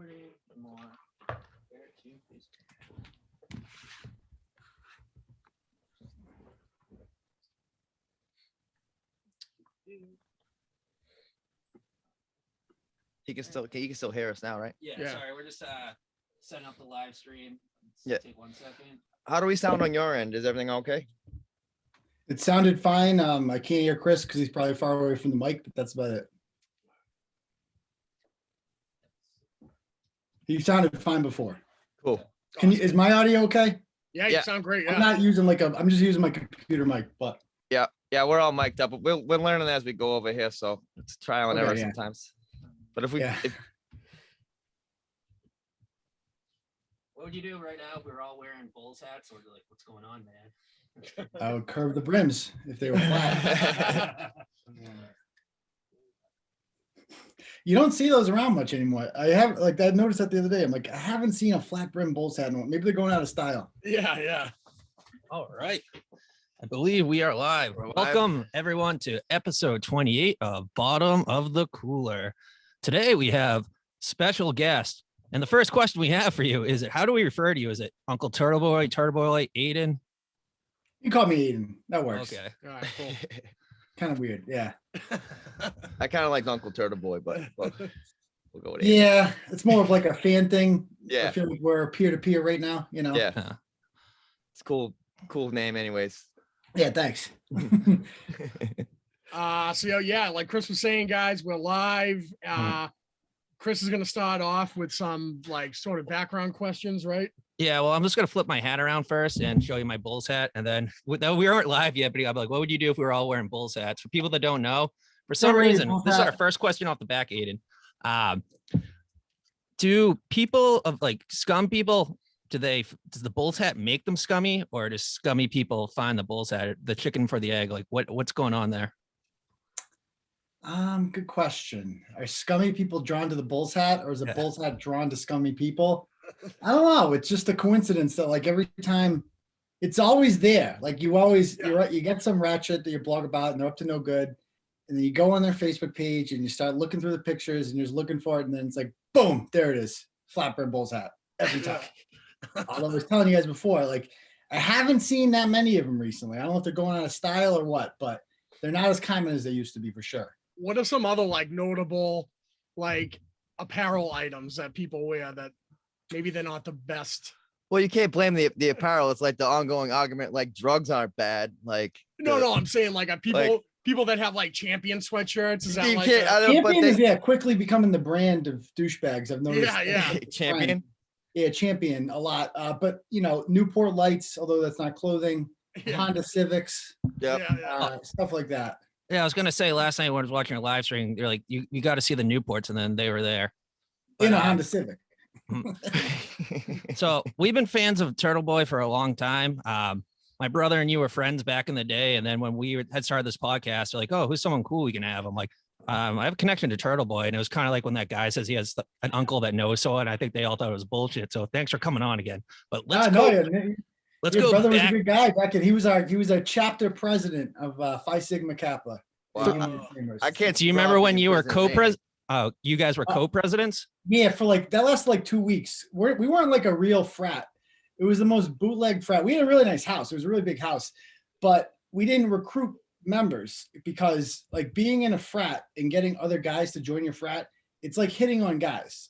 40 more. There, two, please. He can still hear us now, right? Yeah. Sorry, we're just setting up the live stream. Yeah. Take 1 second. How do we sound on your end? Is everything okay? It sounded fine. I can't hear Chris because he's probably far away from the mic, but that's about it. He sounded fine before. Cool. Is my audio okay? Yeah, you sound great. Yeah. I'm not using I'm just using my computer mic, but Yeah, we're all mic'd up. We're learning as we go over here, so it's trial and Okay, error yeah. sometimes. But if we, Yeah. What would you do right now if we were all wearing Bulls hats? Or like, what's going on, man? I would curve the brims if they were flat. You don't see those around much anymore. I noticed that the other day. I'm like, I haven't seen a flat brim Bulls hat in a while. Maybe they're going out of style. Yeah. All right. I believe we are live. Welcome everyone to episode 28 of Bottom of the Cooler. Today we have special guest. And the first question we have for you is, how do we refer to you? Is it Uncle Turtleboy, Turtleboy, Aiden? You call me Aiden. That works. Okay. All right, cool. Kind of weird. Yeah. I kind of like Uncle Turtleboy, but we'll go with it. Yeah. It's more of like a fan thing. Yeah. I feel like we're peer to peer right now, you know? Yeah. Huh. It's cool name anyways. Yeah. Thanks. So yeah, like Chris was saying, guys, we're live. Chris is gonna start off with some like sort of background questions, right? Yeah, well, I'm just going to flip my hat around first and show you my Bulls hat. And then we aren't live yet, but I'll be like, what would you do if we were all wearing Bulls hats? For people that don't know, for some reason, this is our first question off the back, Aiden. Do people of like scum people, does the Bulls hat make them scummy, or does scummy people find the Bulls hat, the chicken for the egg? Like what's going on there? Good question. Are scummy people drawn to the Bulls hat, or is the Bulls hat drawn to scummy people? I don't know. It's just a coincidence that like every time it's always there. Like you're right. You get some rat shit that you blog about and they're up to no good. And then you go on their Facebook page and you start looking through the pictures and you're just looking for it. And then it's like, boom, there it is. Flat brim Bulls hat every time. Although I was telling you guys before, like I haven't seen that many of them recently. I don't know if they're going out of style or what, but they're not as common as they used to be for sure. What are some other like notable like apparel items that people wear that maybe they're not the best? Well, you can't blame the apparel. It's like the ongoing argument, like drugs aren't bad. Like No, I'm saying like people that have like Champion sweatshirts. Is that like Champion is quickly becoming the brand of douchebags. I've noticed. Yeah. Champion. Yeah, Champion a lot. But Newport Lights, although that's not clothing, Honda Civics, stuff like that. Yeah, I was gonna say last night when I was watching a live stream, they're like, you got to see the Newports, and then they were there. In a Honda Civic. So we've been fans of Turtleboy for a long time. My brother and you were friends back in the day, and then when we had started this podcast, they're like, "Oh, who's someone cool we can have?" I'm like, I have a connection to Turtleboy, and it was kind of like when that guy says he has an uncle that knows someone. I think they all thought it was bullshit. So thanks for coming on again. But let's go. Let's go. Brother was a good guy back in. He was our chapter president of Phi Sigma Kappa. Wow. I can't. Do you remember when you were co-president? Oh, you guys were co-presidents? Yeah, for like that lasted like 2 weeks. We weren't like a real frat. It was the most bootleg frat. We had a really nice house. It was a really big house, but we didn't recruit members because like being in a frat and getting other guys to join your frat, it's like hitting on guys.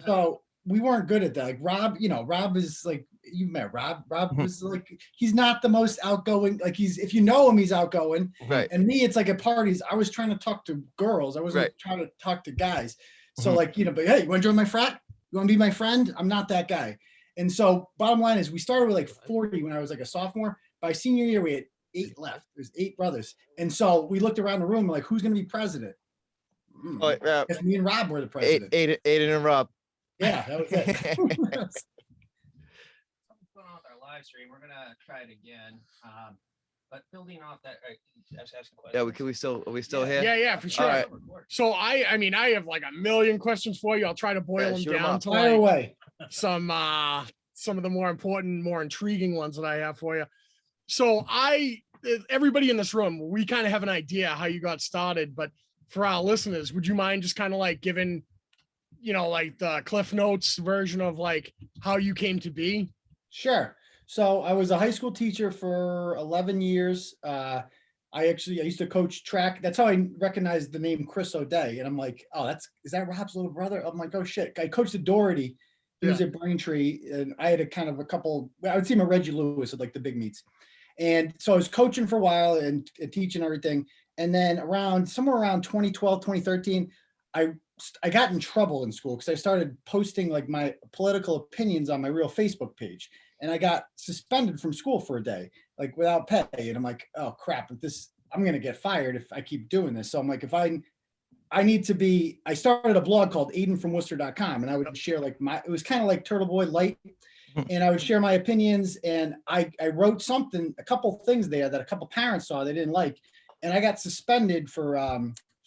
So we weren't good at that. Like Rob is like, you met Rob. Rob was like, he's not the most outgoing. Like if you know him, he's outgoing. Right. And me, it's like at parties, I was trying to talk to girls. I wasn't trying to talk to guys. So but hey, you want to join my frat? You want to be my friend? I'm not that guy. And so bottom line is we started with like 40 when I was like a sophomore. By senior year, we had 8 left. There's 8 brothers. And so we looked around the room like, who's going to be president? If me and Rob were the president. Aiden and Rob. Yeah, that was it. Something's going on with our live stream. We're gonna try it again. But building off that, ask a question. Yeah, are we still here? Yeah, for sure. Right. So I have like a million questions for you. I'll try to boil them down to Fire away. some of the more important, more intriguing ones that I have for you. So everybody in this room, we kind of have an idea how you got started, but for our listeners, would you mind just kind of like giving like the Cliff Notes version of like how you came to be? Sure. So I was a high school teacher for 11 years. I used to coach track. That's how I recognized the name Chris O'Day. And I'm like, oh, is that Rob's little brother? I'm like, oh shit. I coached at Doherty. He was at Braintree, and I had I would see him at Reggie Lewis at like the big meets. And so I was coaching for a while and teaching everything. And then somewhere around 2012, 2013, I got in trouble in school because I started posting like my political opinions on my real Facebook page. And I got suspended from school for a day, like without pay. And I'm like, oh crap, I'm going to get fired if I keep doing this. So I'm like, I started a blog called aidenfromworcester.com, and I would share like it was kind of like Turtleboy light. And I would share my opinions, and I wrote a couple things there that a couple parents saw they didn't like. And I got suspended for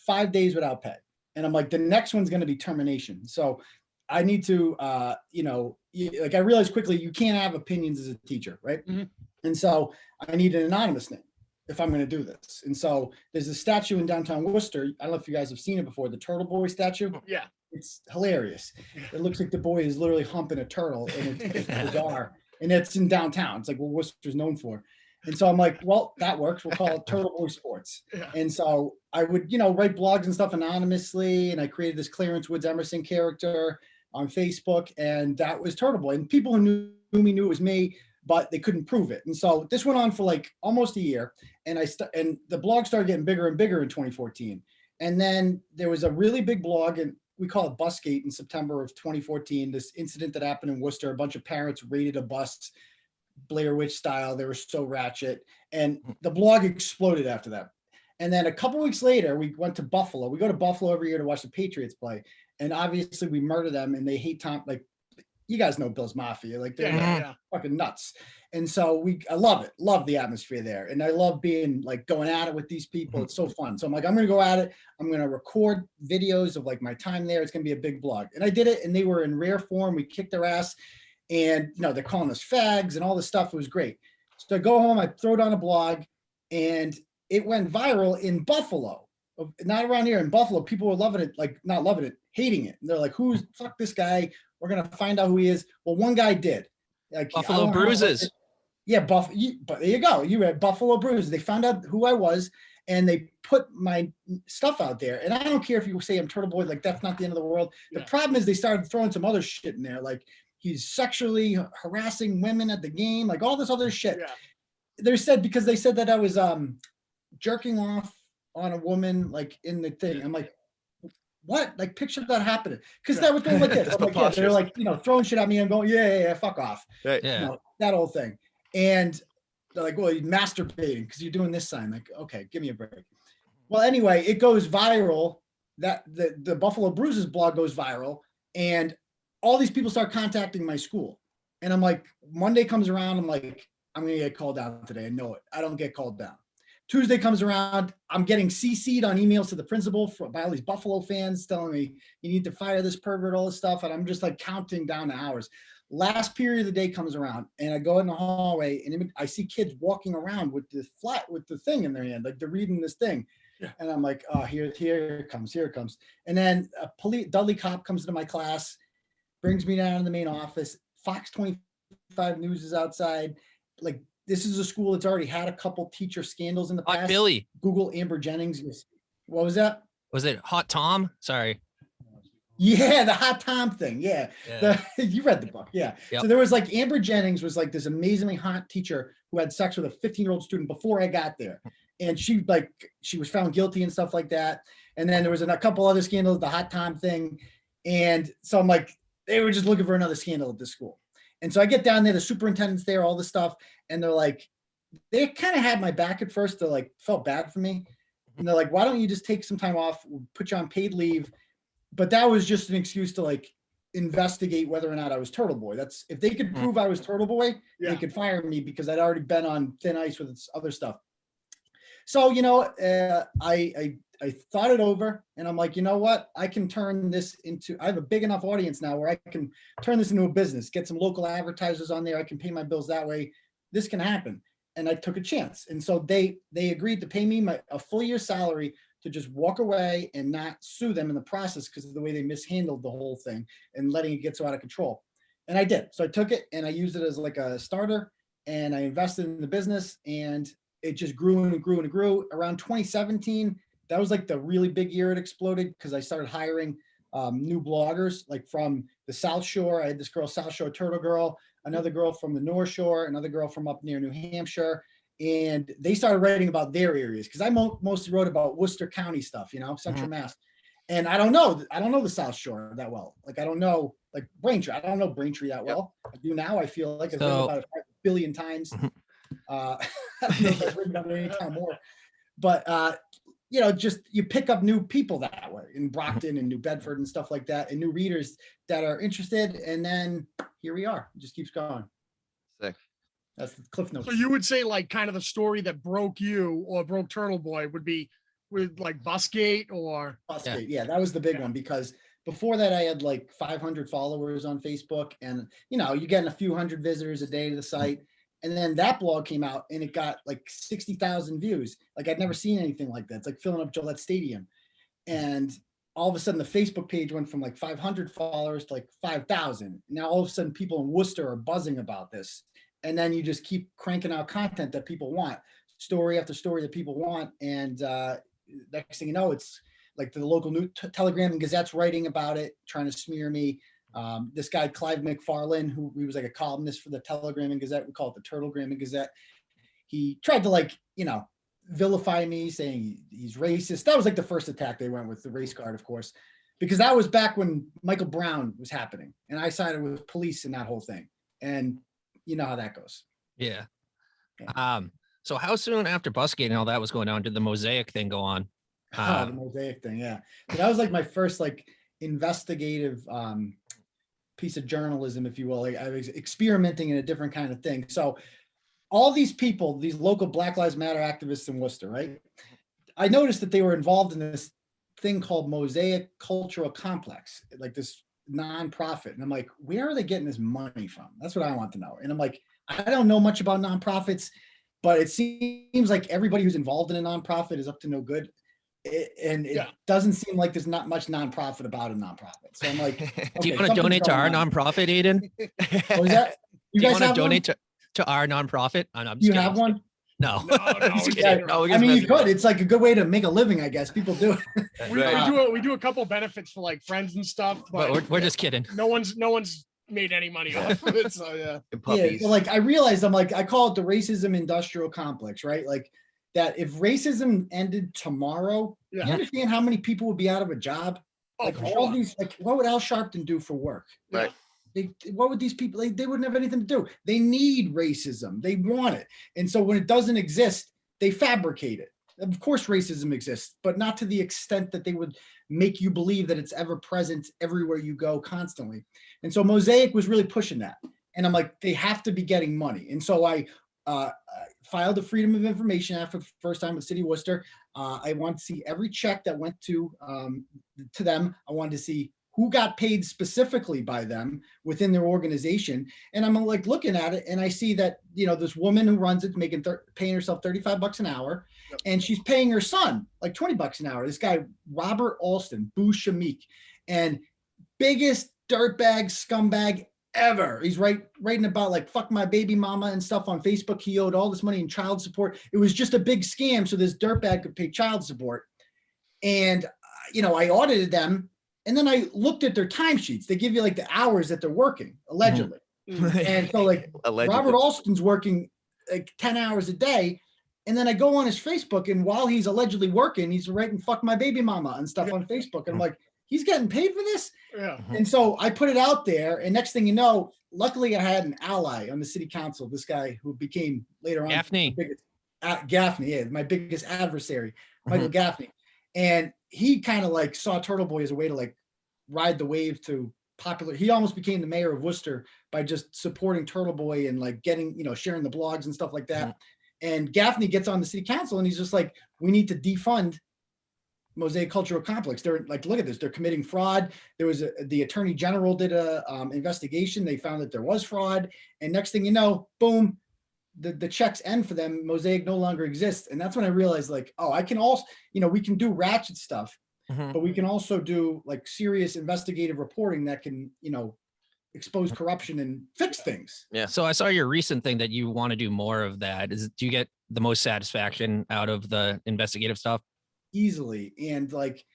5 days without pay. And I'm like, the next one's going to be termination. So I need to, I realized quickly, you can't have opinions as a teacher, right? Mm-hmm. And so I need an anonymous name if I'm going to do this. And so there's a statue in downtown Worcester. I don't know if you guys have seen it before, the Turtleboy statue. Yeah. It's hilarious. It looks like the boy is literally humping a turtle, and it's bizarre. And it's in downtown. It's like what Worcester's known for. And so I'm like, well, that works. We'll call it Turtleboy Sports. Yeah. And so I would, write blogs and stuff anonymously. And I created this Clarence Woods Emerson character on Facebook, and that was Turtleboy. And people who knew me knew it was me, but they couldn't prove it. And so this went on for like almost a year. And and the blog started getting bigger and bigger in 2014. And then there was a really big blog, and we call it Busgate, in September of 2014. This incident that happened in Worcester, a bunch of parents raided a bus, Blair Witch style. They were so ratchet, and the blog exploded after that. And then a couple weeks later, we went to Buffalo. We go to Buffalo every year to watch the Patriots play, and obviously we murder them, and they hate Tom. Like, you guys know Bill's Mafia, like they're fucking nuts. And so I love the atmosphere there, and I love being like going at it with these people. It's so fun. So I'm like, I'm gonna go at it. I'm gonna record videos of like my time there. It's gonna be a big blog, and I did it, and they were in rare form. We kicked their ass. And they're calling us fags and all this stuff. It was great. So I go home, I throw it on a blog, and it went viral in Buffalo. Not around here, in Buffalo. People were loving it, like not loving it, hating it. And they're like, fuck this guy? We're gonna find out who he is. Well, one guy did. Like, Buffalo Bruises. But there you go. You had Buffalo Bruises. They found out who I was, and they put my stuff out there. And I don't care if you say I'm Turtleboy, like that's not the end of the world. The problem is they started throwing some other shit in there, like he's sexually harassing women at the game, like all this other shit. Yeah. They said that I was jerking off on a woman, like in the thing. I'm like, what? Like, picture that happening. Because that was going like this. I'm like, they're like, throwing shit at me. I'm going, yeah, fuck off. Right. Yeah. That whole thing. And they're like, well, you're masturbating because you're doing this sign. Like, okay, give me a break. Well, anyway, it goes viral. That the Buffalo Bruises blog goes viral, and all these people start contacting my school. And I'm like, Monday comes around, I'm like, I'm going to get called down today. I know it. I don't get called down. Tuesday comes around, I'm getting CC'd on emails to the principal by all these Buffalo fans telling me, you need to fire this pervert, all this stuff. And I'm just like counting down the hours. Last period of the day comes around, and I go in the hallway, and I see kids walking around with the thing in their hand, like they're reading this thing. Yeah. And I'm like, oh, here it comes. And then a Dudley cop comes into my class, brings me down to the main office. Fox 25 News is outside. Like, this is a school that's already had a couple teacher scandals in the past. Hot Billy. Google Amber Jennings. What was that? Was it Hot Tom? Sorry. Yeah, the Hot Tom thing. Yeah. You read the book. Yeah. Yep. So there was like Amber Jennings was like this amazingly hot teacher who had sex with a 15-year-old student before I got there. And she was found guilty and stuff like that. And then there was a couple other scandals, the Hot Tom thing. And so I'm like, they were just looking for another scandal at this school. And so I get down there, the superintendent's there, all this stuff. And they're like, they kind of had my back at first. They're like, felt bad for me. And they're like, why don't you just take some time off, we'll put you on paid leave. But that was just an excuse to like investigate whether or not I was Turtleboy. That's if they could prove I was Turtleboy, they could fire me because I'd already been on thin ice with this other stuff. So, I thought it over, and I'm like, you know what? I can turn this into, I have a big enough audience now where I can turn this into a business, get some local advertisers on there. I can pay my bills that way. This can happen. And I took a chance. And so they agreed to pay me a full year salary to just walk away and not sue them in the process because of the way they mishandled the whole thing and letting it get so out of control. And I did. So I took it and I used it as like a starter, and I invested in the business, and it just grew and grew and grew. Around 2017, that was like the really big year it exploded, because I started hiring new bloggers, like from the South Shore. I had this girl, South Shore Turtle Girl, another girl from the North Shore, another girl from up near New Hampshire. And they started writing about their areas, because I mostly wrote about Worcester County stuff, Central Mass. And I don't know the South Shore that well. Like, I don't know, like Braintree. I don't know Braintree that well. I do now. I feel like I've written about it 5 billion times. I don't know if I've written about it any time more. But just you pick up new people that way in Brockton and New Bedford and stuff like that, and new readers that are interested. And then here we are. It just keeps going. Sick. That's the Cliff Notes. So you would say like kind of the story that broke you or broke Turtleboy would be with like Busgate or Busgate. Yeah, that was the big one, because before that I had like 500 followers on Facebook, and you're getting a few hundred visitors a day to the site. And then that blog came out and it got like 60,000 views. Like, I'd never seen anything like that. It's like filling up Gillette Stadium. And all of a sudden the Facebook page went from like 500 followers to like 5,000. Now all of a sudden people in Worcester are buzzing about this. And then you just keep cranking out content that people want, story after story that people want. And next thing you know, it's like the local new Telegram and Gazette's writing about it, trying to smear me. This guy, Clive McFarlane, he was like a columnist for the Telegram and Gazette. We call it the Turtlegram and Gazette. He tried to vilify me, saying he's racist. That was like the first attack they went with, the race card, of course, because that was back when Michael Brown was happening. And I sided with police in that whole thing. And you know how that goes. Yeah. So how soon after Busgate and all that was going on did the Mosaic thing go on? The Mosaic thing, yeah. So that was like my first like investigative piece of journalism, if you will. Like, I was experimenting in a different kind of thing. So all these people, these local Black Lives Matter activists in Worcester, right? I noticed that they were involved in this thing called Mosaic Cultural Complex, like this nonprofit. And I'm like, where are they getting this money from? That's what I want to know. And I'm like, I don't know much about nonprofits, but it seems like everybody who's involved in a nonprofit is up to no good. It doesn't seem like there's not much nonprofit about a nonprofit. So I'm like, do you want to donate to our nonprofit, Aiden? What was that? You guys want to donate to our nonprofit? You have one? No. No, I mean, you could. It's like a good way to make a living, I guess. People do it. We do a couple benefits for like friends and stuff, but we're just kidding. No one's made any money off of it. So yeah. So like I realized, I'm like, I call it the racism industrial complex, right? Like, that if racism ended tomorrow, you understand how many people would be out of a job? Like all these, like what would Al Sharpton do for work? Right. What would these people, they wouldn't have anything to do. They need racism. They want it. And so when it doesn't exist, they fabricate it. Of course, racism exists, but not to the extent that they would make you believe that it's ever present everywhere you go constantly. And so Mosaic was really pushing that. And I'm like, they have to be getting money. And so I filed the Freedom of Information Act for the first time with City of Worcester. I want to see every check that went to them. I wanted to see who got paid specifically by them within their organization. And I'm like looking at it, and I see that this woman who runs it paying herself $35 an hour, and she's paying her son like $20 an hour. This guy Robert Alston, Boo Shamik, and biggest dirtbag scumbag ever. He's writing about like fuck my baby mama and stuff on Facebook. He owed all this money in child support. It was just a big scam so this dirtbag could pay child support. And I audited them, and then I looked at their timesheets. They give you like the hours that they're working, allegedly. And so like Robert Alston's working like 10 hours a day. And then I go on his Facebook, and while he's allegedly working, he's writing fuck my baby mama and stuff on Facebook. And I'm like, he's getting paid for this? Yeah. And so I put it out there, and next thing you know, luckily I had an ally on the city council, this guy who became later on Gaffney. Gaffney, my biggest adversary, Michael Gaffney. And he kind of like saw Turtleboy as a way to like ride the wave to popular. He almost became the mayor of Worcester by just supporting Turtleboy and like getting, sharing the blogs and stuff like that. And Gaffney gets on the city council, and he's just like, we need to defund Mosaic Cultural Complex. They're like, look at this, they're committing fraud. There was the attorney general did a investigation. They found that there was fraud. And next thing you know, boom, the checks end for them. Mosaic no longer exists. And that's when I realized like, oh, I can also, we can do ratchet stuff, Mhm. but we can also do like serious investigative reporting that can, expose corruption and fix things. So I saw your recent thing that you want to do more of that. Do you get the most satisfaction out of the investigative stuff? Easily. And like,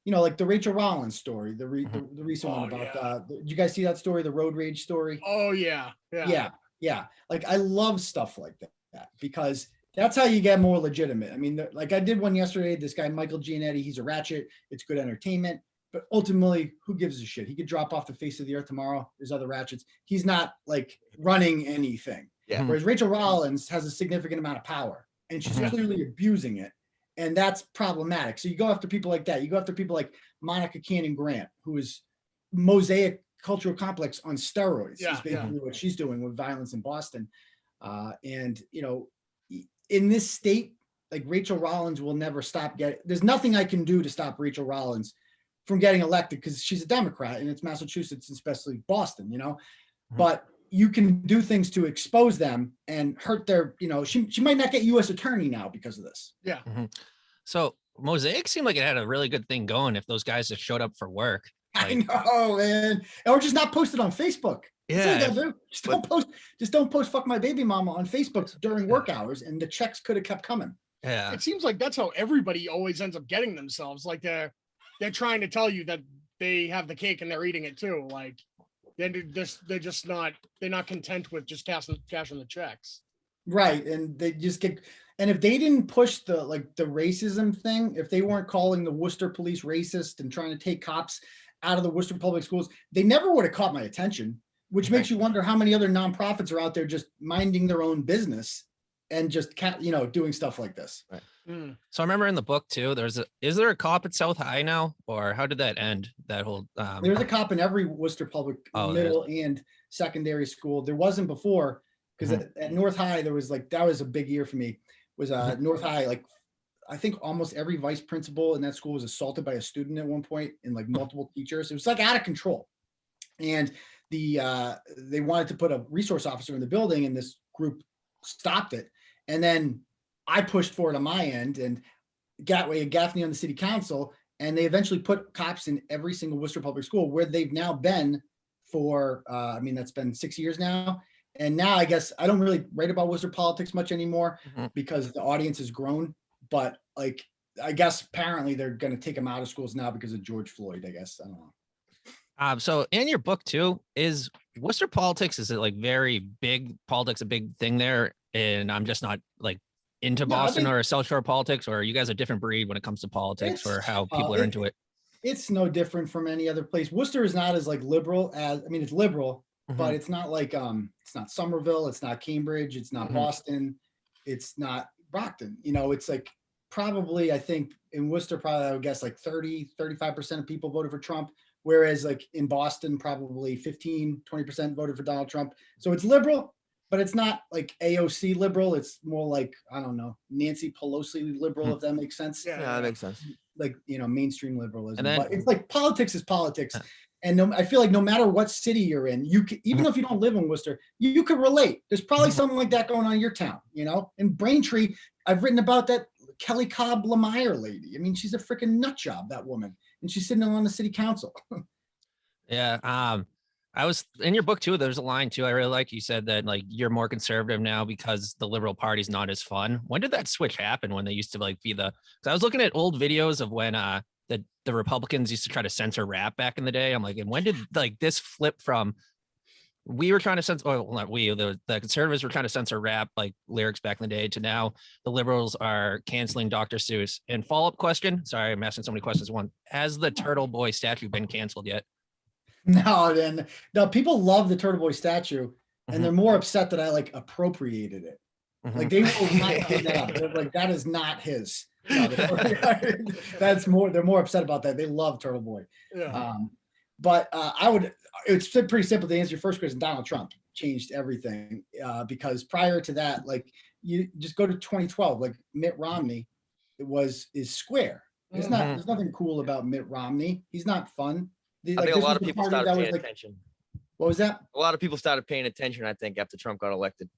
like the Rachel Rollins story, the recent one Oh, about, did you guys see that story? The road rage story? Oh yeah. Yeah. Like I love stuff like that because that's how you get more legitimate. I mean, like I did one yesterday, this guy, Michael Giannetti, he's a ratchet. It's good entertainment, but ultimately who gives a shit? He could drop off the face of the earth tomorrow. There's other ratchets. He's not like running anything. Yeah. Whereas Rachel Rollins has a significant amount of power and she's Yeah. clearly abusing it. And that's problematic. So you go after people like that. You go after people like Monica Cannon Grant, who is Mosaic Cultural Complex on steroids. Yeah, Is basically what she's doing with violence in Boston. And in this state, like Rachel Rollins will never stop getting. There's nothing I can do to stop Rachel Rollins from getting elected because she's a Democrat and it's Massachusetts, especially Boston. But you can do things to expose them and hurt their. She might not get U.S. attorney now because of this. Yeah. So Mosaic seemed like it had a really good thing going if those guys just showed up for work. I know, man. Or just not post it on Facebook. That's all you gotta do. Just don't post fuck my baby mama on Facebook during work hours and the checks could have kept coming. Yeah. It seems like that's how everybody always ends up getting themselves. Like they're trying to tell you that they have the cake and they're eating it too. Like they're not content with just cashing the checks. Right. And they just get, and if they didn't push the racism thing, if they weren't calling the Worcester police racist and trying to take cops out of the Worcester public schools, they never would have caught my attention, which makes you wonder how many other nonprofits are out there just minding their own business and just doing stuff like this. Right. So I remember in the book too, is there a cop at South High now, or how did that end? That whole There's a cop in every Worcester public middle and secondary school. There wasn't before because at North High there was that was a big year for me. Was North High, I think almost every vice principal in that school was assaulted by a student at one point, and multiple teachers. It was out of control, and they wanted to put a resource officer in the building, and this group stopped it. And then I pushed for it on my end, and Gaffney on the city council, and they eventually put cops in every single Worcester public school, where they've now been for that's been 6 years now. And now I guess I don't really write about Worcester politics much anymore because the audience has grown. But I guess apparently they're going to take them out of schools now because of George Floyd. I guess I don't know. So in your book too, is Worcester politics, is it very big politics, a big thing there? And I'm just not into Boston or South Shore politics, or are you guys a different breed when it comes to politics or how people are into it? It's no different from any other place. Worcester is not as liberal as, it's liberal, but it's not it's not Somerville, it's not Cambridge, it's not Boston, it's not Brockton. It's probably, I think in Worcester, probably I would guess 35% of people voted for Trump. Whereas in Boston, probably 15-20% voted for Donald Trump. So it's liberal, but it's not AOC liberal. It's more I don't know, Nancy Pelosi liberal, if that makes sense. Yeah, that makes sense. Mainstream liberalism. And then, but it's politics is politics. And I feel no matter what city you're in, you can, even if you don't live in Worcester, you could relate. There's probably something like that going on in your town, In Braintree, I've written about that Kelly Cobb Lemire lady. She's a freaking nut job, that woman. And she's sitting on the city council. Yeah. I was in your book too. There's a line too I really like. You said that you're more conservative now because the liberal party's not as fun. When did that switch happen? When they used to be because I was looking at old videos of when the Republicans used to try to censor rap back in the day. I'm and when did this flip from we were trying to censor, well, not we, the conservatives were trying to censor rap lyrics back in the day, to now the liberals are canceling Dr. Seuss? And follow-up question, sorry, I'm asking so many questions. One, has the Turtleboy statue been canceled yet? No, people love the Turtleboy statue, and they're more upset that I appropriated it. They will not give that up. They're that is not his. No, they're more upset about that. They love Turtleboy. Yeah. But it's pretty simple to answer your first question. Donald Trump changed everything because prior to that, you just go to 2012, Mitt Romney is square. There's nothing cool about Mitt Romney. He's not fun. I think a lot of people started paying attention. What was that? A lot of people started paying attention, I think, after Trump got elected.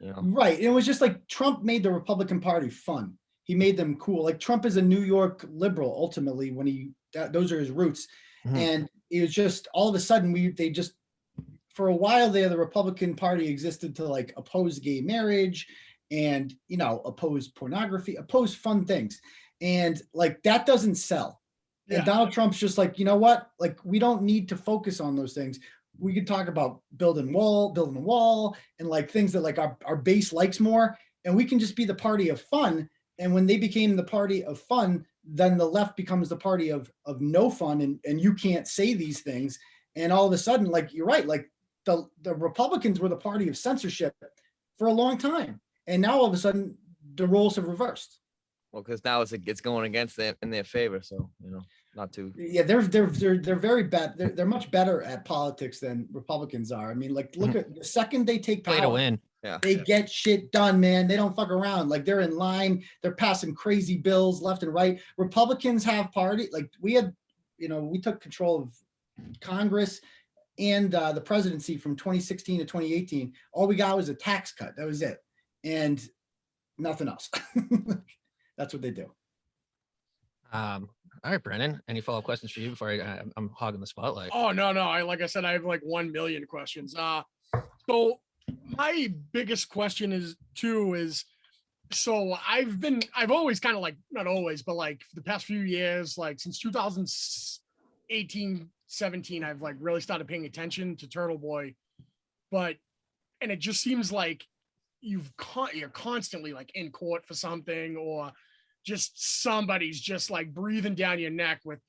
You know? Right. It was just like Trump made the Republican Party fun. He made them cool. Like Trump is a New York liberal ultimately when those are his roots. Mhm. And it was just all of a sudden they just for a while there, the Republican Party existed to like oppose gay marriage and, oppose pornography, oppose fun things. And like that doesn't sell. And Yeah. Donald Trump's just like, you know what? Like, we don't need to focus on those things. We could talk about building a wall and like things that like our base likes more. And we can just be the party of fun. And when they became the party of fun, then the left becomes the party of no fun. And you can't say these things. And all of a sudden, like, you're right. Like the Republicans were the party of censorship for a long time. And now all of a sudden the roles have reversed. Well, because now it's going against them in their favor. So, not too. Yeah, they're very bad. They're much better at politics than Republicans are. I mean, like, look at the second they take Play to power, win. Yeah. they get shit done, man. They don't fuck around. Like, they're in line. They're passing crazy bills left and right. Republicans have party. Like, we took control of Congress and the presidency from 2016 to 2018. All we got was a tax cut. That was it, and nothing else. That's what they do. All right, Brennan. Any follow-up questions for you before I'm hogging the spotlight? Oh, no. Like I said, I have like 1 million questions. So my biggest question is, so I've always kind of like, not always, but like for the past few years, like since 2018, 17, I've like really started paying attention to Turtleboy, and it just seems like you're constantly like in court for something, or just somebody's just like breathing down your neck with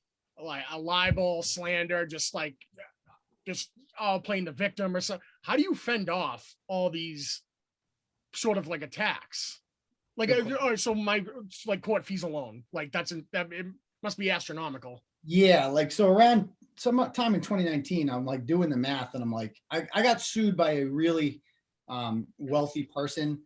like a libel, slander, just playing the victim or something. How do you fend off all these sort of like attacks? Like, so my like court fees alone, like that it must be astronomical. Yeah, like so around sometime in 2019, I'm like doing the math and I'm like, I got sued by a really wealthy person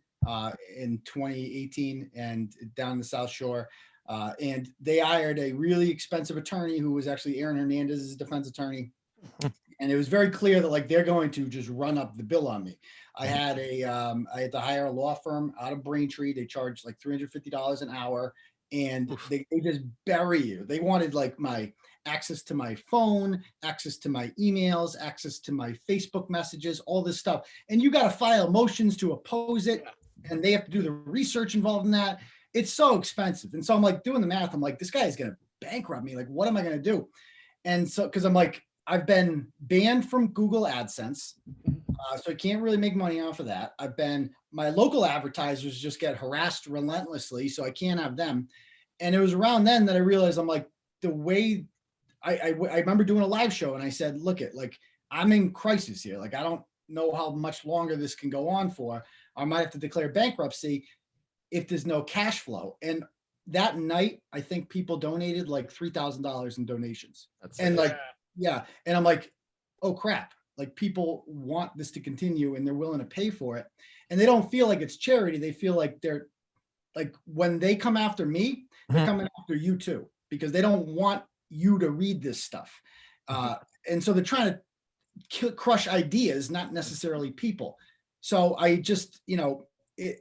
in 2018 and down the South Shore. And they hired a really expensive attorney who was actually Aaron Hernandez's defense attorney. And it was very clear that like they're going to just run up the bill on me. I had to hire a law firm out of Braintree. They charged like $350 an hour, and they just bury you. They wanted like my access to my phone, access to my emails, access to my Facebook messages, all this stuff. And you got to file motions to oppose it, and they have to do the research involved in that. It's so expensive. And so I'm like doing the math. I'm like, this guy is going to bankrupt me. Like, what am I going to do? And so, because I'm like, I've been banned from Google AdSense, so I can't really make money off of that. My local advertisers just get harassed relentlessly, so I can't have them. And it was around then that I realized I'm like, the way I remember doing a live show and I said, look like I'm in crisis here. Like, I don't know how much longer this can go on for. I might have to declare bankruptcy if there's no cash flow. And that night, I think people donated like $3,000 in donations. Yeah. And I'm like, oh crap. Like, people want this to continue and they're willing to pay for it. And they don't feel like it's charity. They feel like they're like, when they come after me, they're coming after you too, because they don't want you to read this stuff. And so they're trying to crush ideas, not necessarily people. So I just,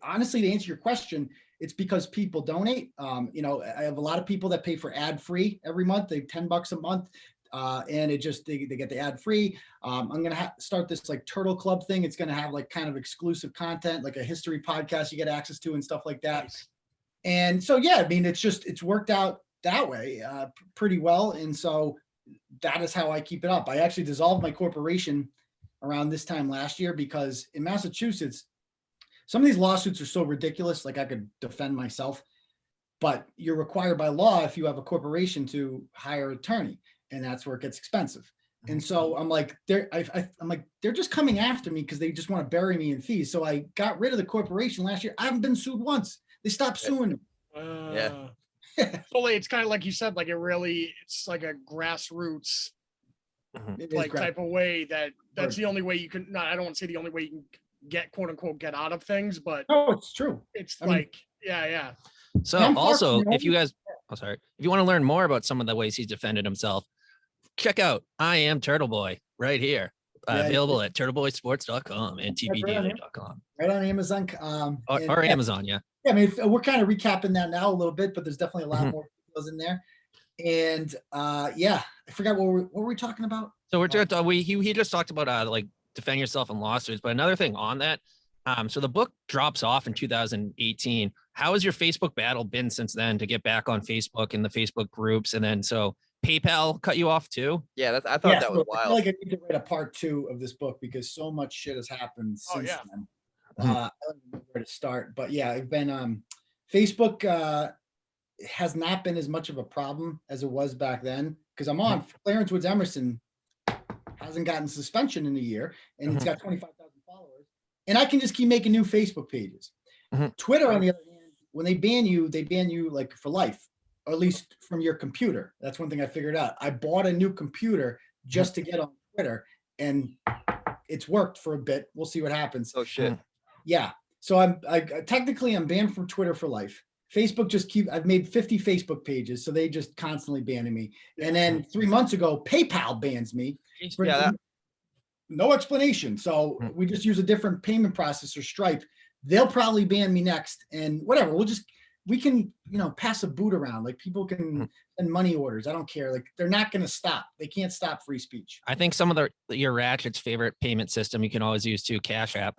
honestly, to answer your question, it's because people donate. I have a lot of people that pay for ad free every month. They $10 a month. And it just, they get the ad free. I'm going to start this like Turtle Club thing. It's going to have like kind of exclusive content, like a history podcast you get access to and stuff like that. Nice. And so, yeah, I mean, it's worked out that way pretty well. And so that is how I keep it up. I actually dissolved my corporation around this time last year because in Massachusetts, some of these lawsuits are so ridiculous. Like, I could defend myself, but you're required by law, if you have a corporation, to hire an attorney. And that's where it gets expensive. And so I'm like, they're just coming after me because they just want to bury me in fees. So I got rid of the corporation last year. I haven't been sued once. They stopped suing me. So it's kind of like you said, like it's like a grassroots like type of way that's the only way you can, I don't want to say the only way you can get, quote unquote, get out of things, but no, it's true. It's yeah. So also, if you guys, if you want to learn more about some of the ways he's defended himself, check out I Am Turtleboy right here. Yeah, available at turtleboysports.com and tbdna.com right on Amazon. And or yeah, Amazon. Yeah. I mean, we're kind of recapping that now a little bit, but there's definitely a lot Mhm. more details in there. And yeah, I forgot what were we talking about? So we're just he just talked about like defend yourself in lawsuits, but another thing on that, so the book drops off in 2018. How has your Facebook battle been since then to get back on Facebook and the Facebook groups, and then so PayPal cut you off too? Yeah, I thought that was I feel wild. like I need to write a part 2 of this book because so much shit has happened Oh, since yeah. then. Mhm. I don't know where to start, but yeah, I've been Facebook has not been as much of a problem as it was back then because I'm on Clarence Woods Emerson hasn't gotten suspension in a year and it's got 25,000 followers and I can just keep making new Facebook pages. Mhm. Twitter, on the other hand, when they ban you like for life, or at least from your computer. That's one thing I figured out. I bought a new computer just to get on Twitter and it's worked for a bit. We'll see what happens. Oh shit. Yeah. So I technically I'm banned from Twitter for life. Facebook I've made 50 Facebook pages, so they just constantly banning me. And then 3 months ago, PayPal bans me for Yeah, no explanation. So we just use a different payment processor, Stripe. They'll probably ban me next, and whatever. We can pass a boot around. Like people can send money orders. I don't care. Like they're not going to stop. They can't stop free speech. I think some of your Ratchet's favorite payment system you can always use too, Cash App.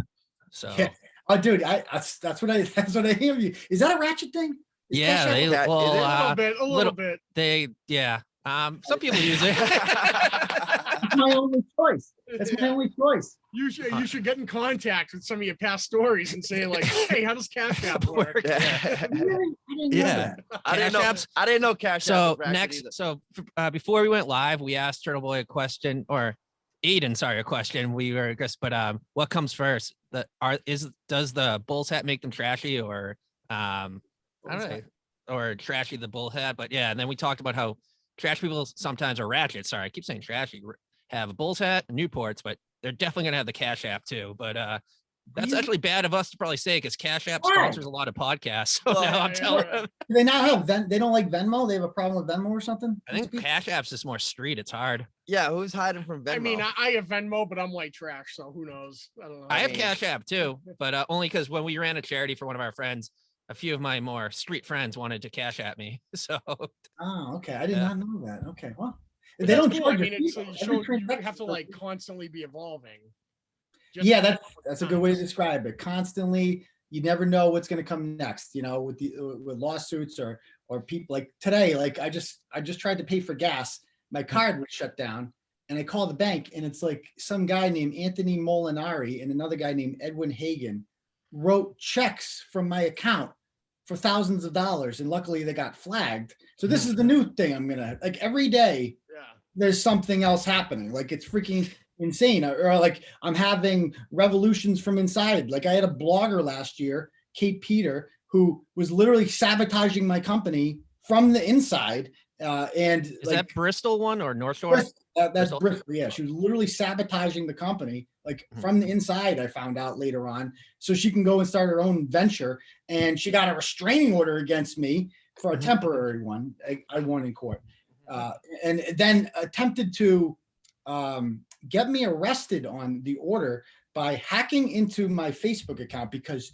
So Yeah. Oh, dude, that's what I hear you. Is that a Ratchet thing? Is yeah, Cash App- they Is it? A little bit. they yeah. Some people use it. That's my only choice. That's my only choice. You should get in contact with some of your past stories and say like, hey, how does Cash App work? Yeah. Really? I didn't know Yeah. that. I didn't know Cash App So was Ratchet next, either. so before we went live, we asked Turtleboy a question, or Aiden, sorry, a question. We were just, but what comes first? Does the Bulls hat make them trashy, or I don't know, or trashy the Bull hat? But yeah, and then we talked about how trash people sometimes are ratchet. Sorry, I keep saying trashy. Have a Bulls hat, Newports, but they're definitely gonna have the Cash App too. But that's Really? actually bad of us to probably say because Cash App Why? sponsors a lot of podcasts. So Well, now I'm yeah, telling yeah. them. Do they not have they don't like Venmo? They have a problem with Venmo or something? I think Cash App's just more street. It's hard. Yeah, who's hiding from Venmo? I mean, I have Venmo, but I'm white trash, so who knows? I don't know. I have mean- Cash App too, but only because when we ran a charity for one of our friends, a few of my more street friends wanted to Cash App me. So Oh, okay. I did Yeah. not know that. Okay, well, But they that's don't cool. I charge mean, a it's fee, you though. Every show you transaction have to is like a fee. constantly be evolving. Just Yeah, like that's a good way to describe it. Constantly, you never know what's going to come next. With lawsuits or people like today. Like I just tried to pay for gas. My card was shut down, and I called the bank, and it's like some guy named Anthony Molinari and another guy named Edwin Hagan wrote checks from my account for thousands of dollars, and luckily they got flagged. So this is the new thing. I'm gonna like every day. yeah. There's something else happening. Like it's freaking insane. Or like I'm having revolutions from inside. Like I had a blogger last year, Kate Peter, who was literally sabotaging my company from the inside. And is like that Bristol one or North Shore? that's Bristol? Bristol. Yeah, she was literally sabotaging the company, like from the inside. I found out later on, so she can go and start her own venture. And she got a restraining order against me for a temporary one. I won in court, and then attempted to get me arrested on the order by hacking into my Facebook account because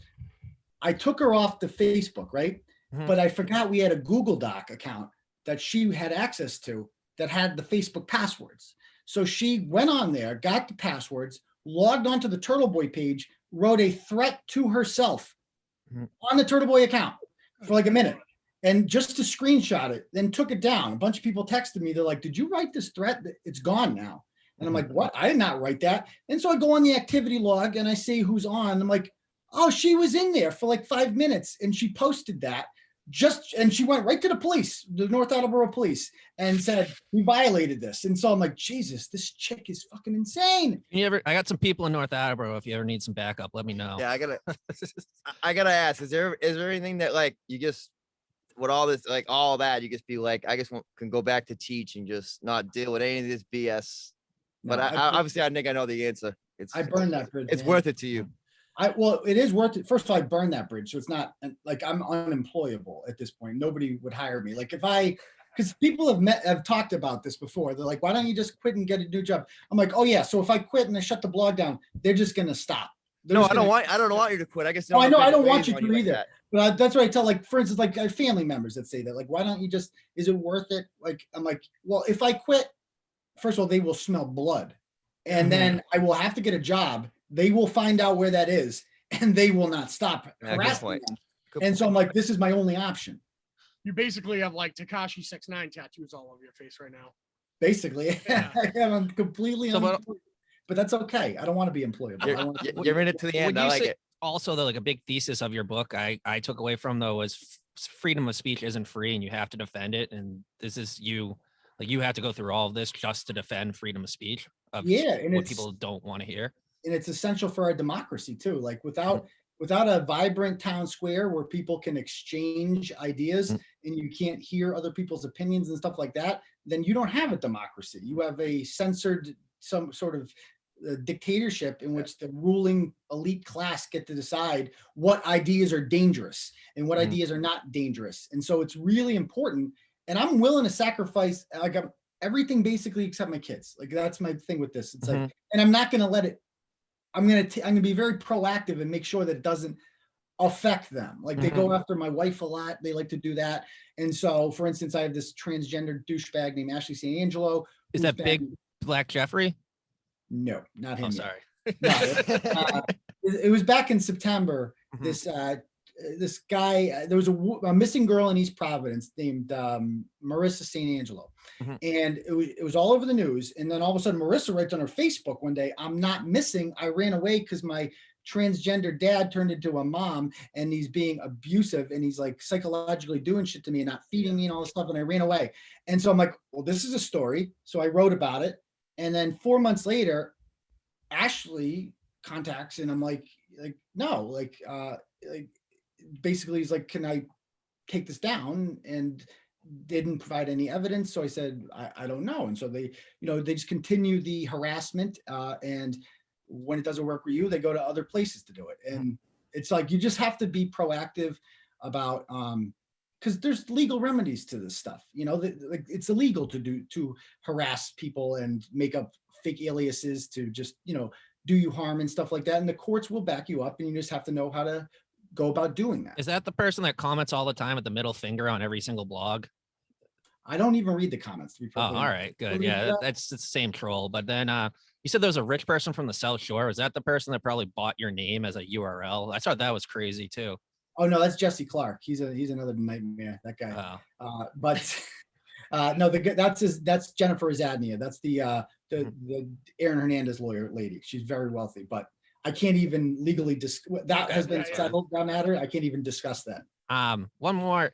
I took her off the Facebook, right? Mhm. But I forgot we had a Google Doc account that she had access to that had the Facebook passwords. So she went on there, got the passwords, logged onto the Turtleboy page, wrote a threat to herself Mhm. on the Turtleboy account for like a minute. And just to screenshot it, then took it down. A bunch of people texted me. They're like, did you write this threat? It's gone now. And I'm like, what? I did not write that. And so I go on the activity log and I see who's on. I'm like, oh, she was in there for like 5 minutes and she posted that and she went right to the police, the North Attleboro police, and said, we violated this. And so I'm like, Jesus, this chick is fucking insane. I got some people in North Attleboro. If you ever need some backup, let me know. Yeah, I gotta ask, is there anything that like you just with all this, like all that, you just be like, I just can go back to teach and just not deal with any of this BS. But No, obviously I think I know the answer. I burned that bridge. It's man. worth it to you. Well, it is worth it. First of all, I burned that bridge. So it's not like I'm unemployable at this point. Nobody would hire me. Like if I because people have talked about this before. They're like, why don't you just quit and get a new job? I'm like, oh yeah. So if I quit and I shut the blog down, they're just gonna stop. They're No, just I don't gonna- want. I don't want you to quit. I guess. No, I know. I don't ways want you on to like either. that. But that's what I tell, like, for instance, like I have family members that say that, like, why don't you just, is it worth it? Like, I'm like, well, if I quit, first of all, they will smell blood. And then I will have to get a job. They will find out where that is and they will not stop Yeah, good harassing point. them. Good And so point. I'm like, this is my only option. You basically have like Takashi 6ix9ine tattoos all over your face right now. Basically, Yeah. I'm completely So, but- unemployed. But that's okay. I don't want to be employable. I You're, want to you're in it to the end. Would I you like say it. also though, like a big thesis of your book I took away from though was freedom of speech isn't free and you have to defend it. And this is you, like you have to go through all of this just to defend freedom of speech of Yeah, and what it's- people don't want to hear. and it's essential for our democracy too. Like without a vibrant town square where people can exchange ideas and you can't hear other people's opinions and stuff like that, then you don't have a democracy. You have a censored, some sort of dictatorship in which the ruling elite class get to decide what ideas are dangerous and what ideas are not dangerous. And so it's really important. And I'm willing to sacrifice like everything basically except my kids. Like that's my thing with this. It's like, and I'm not going to let it. I'm going to be very proactive and make sure that it doesn't affect them. Like they go after my wife a lot. They like to do that. And so, for instance, I have this transgender douchebag named Ashley St. Angelo. Is that big black Jeffrey? No, not him. I'm yet. sorry. No, it was back in September. This guy, there was a missing girl in East Providence named Marissa St. Angelo. And it was all over the news. And then all of a sudden, Marissa writes on her Facebook one day, I'm not missing. I ran away because my transgender dad turned into a mom and he's being abusive and he's like psychologically doing shit to me and not feeding me and all this stuff. And I ran away. And so I'm like, well, this is a story. So I wrote about it. And then 4 months later, Ashley contacts and I'm like, no, like basically he's like, can I take this down? And didn't provide any evidence. So I said, I don't know. And so they just continue the harassment. And when it doesn't work for you, they go to other places to do it. And it's like, you just have to be proactive about, because there's legal remedies to this stuff. Like it's illegal to harass people and make up fake aliases to just, do you harm and stuff like that. And the courts will back you up and you just have to know how to go about doing that. Is that the person that comments all the time with the middle finger on every single blog? I don't even read the comments, to be Oh, perfectly all honest. right, good. Yeah, that's the same troll. But then you said there was a rich person from the South Shore. Was that the person that probably bought your name as a URL? I thought that was crazy too. Oh no, that's Jesse Clark. He's another nightmare. That guy. Oh. But no, that's Jennifer Zadnia. That's the Aaron Hernandez lawyer lady. She's very wealthy, but I can't even legally that has been settled. That matter. I can't even discuss that. One more.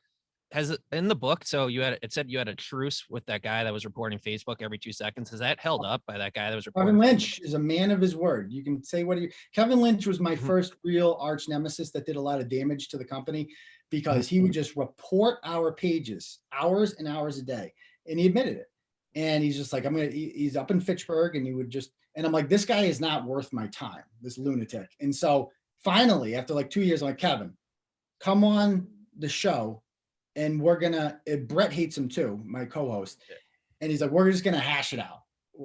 Has it in the book? So it said you had a truce with that guy that was reporting Facebook every 2 seconds. Is that held up by that guy that was reporting? Kevin Lynch is a man of his word. You can say Kevin Lynch was my first real arch nemesis that did a lot of damage to the company because he would just report our pages hours and hours a day. And he admitted it. And he's just like, he's up in Fitchburg and he would just, and I'm like, this guy is not worth my time, this lunatic. And so finally, after like 2 years, I'm like, Kevin, come on the show. And Brett hates him too, my co-host. And he's like, we're just going to hash it out.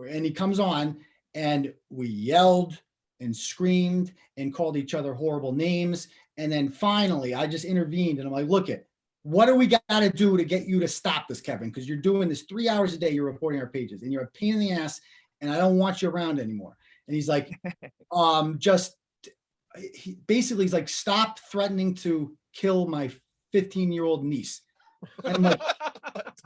And he comes on and we yelled and screamed and called each other horrible names. And then finally I just intervened and I'm like, what do we got to do to get you to stop this, Kevin? Because you're doing this 3 hours a day. You're reporting our pages and you're a pain in the ass and I don't want you around anymore. And he's like, he's like, stop threatening to kill my 15-year-old niece. And I'm like,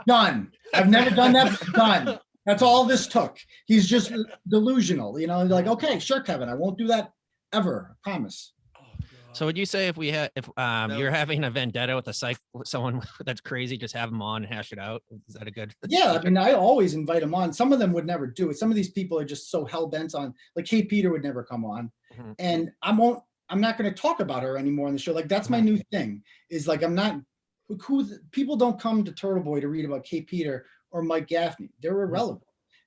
done. I've never done that. Done. That's all this took. He's just delusional, like, okay, sure, Kevin, I won't do that ever. I promise. So would you say if you're having a vendetta with someone that's crazy, just have them on and hash it out? Is that a good? Yeah, I mean, I always invite them on. Some of them would never do it. Some of these people are just so hell bent on, like Kate Peter would never come on, and I'm not going to talk about her anymore on the show. Like that's my new thing. Is like people don't come to Turtleboy to read about Kate Peter or Mike Gaffney. They're irrelevant.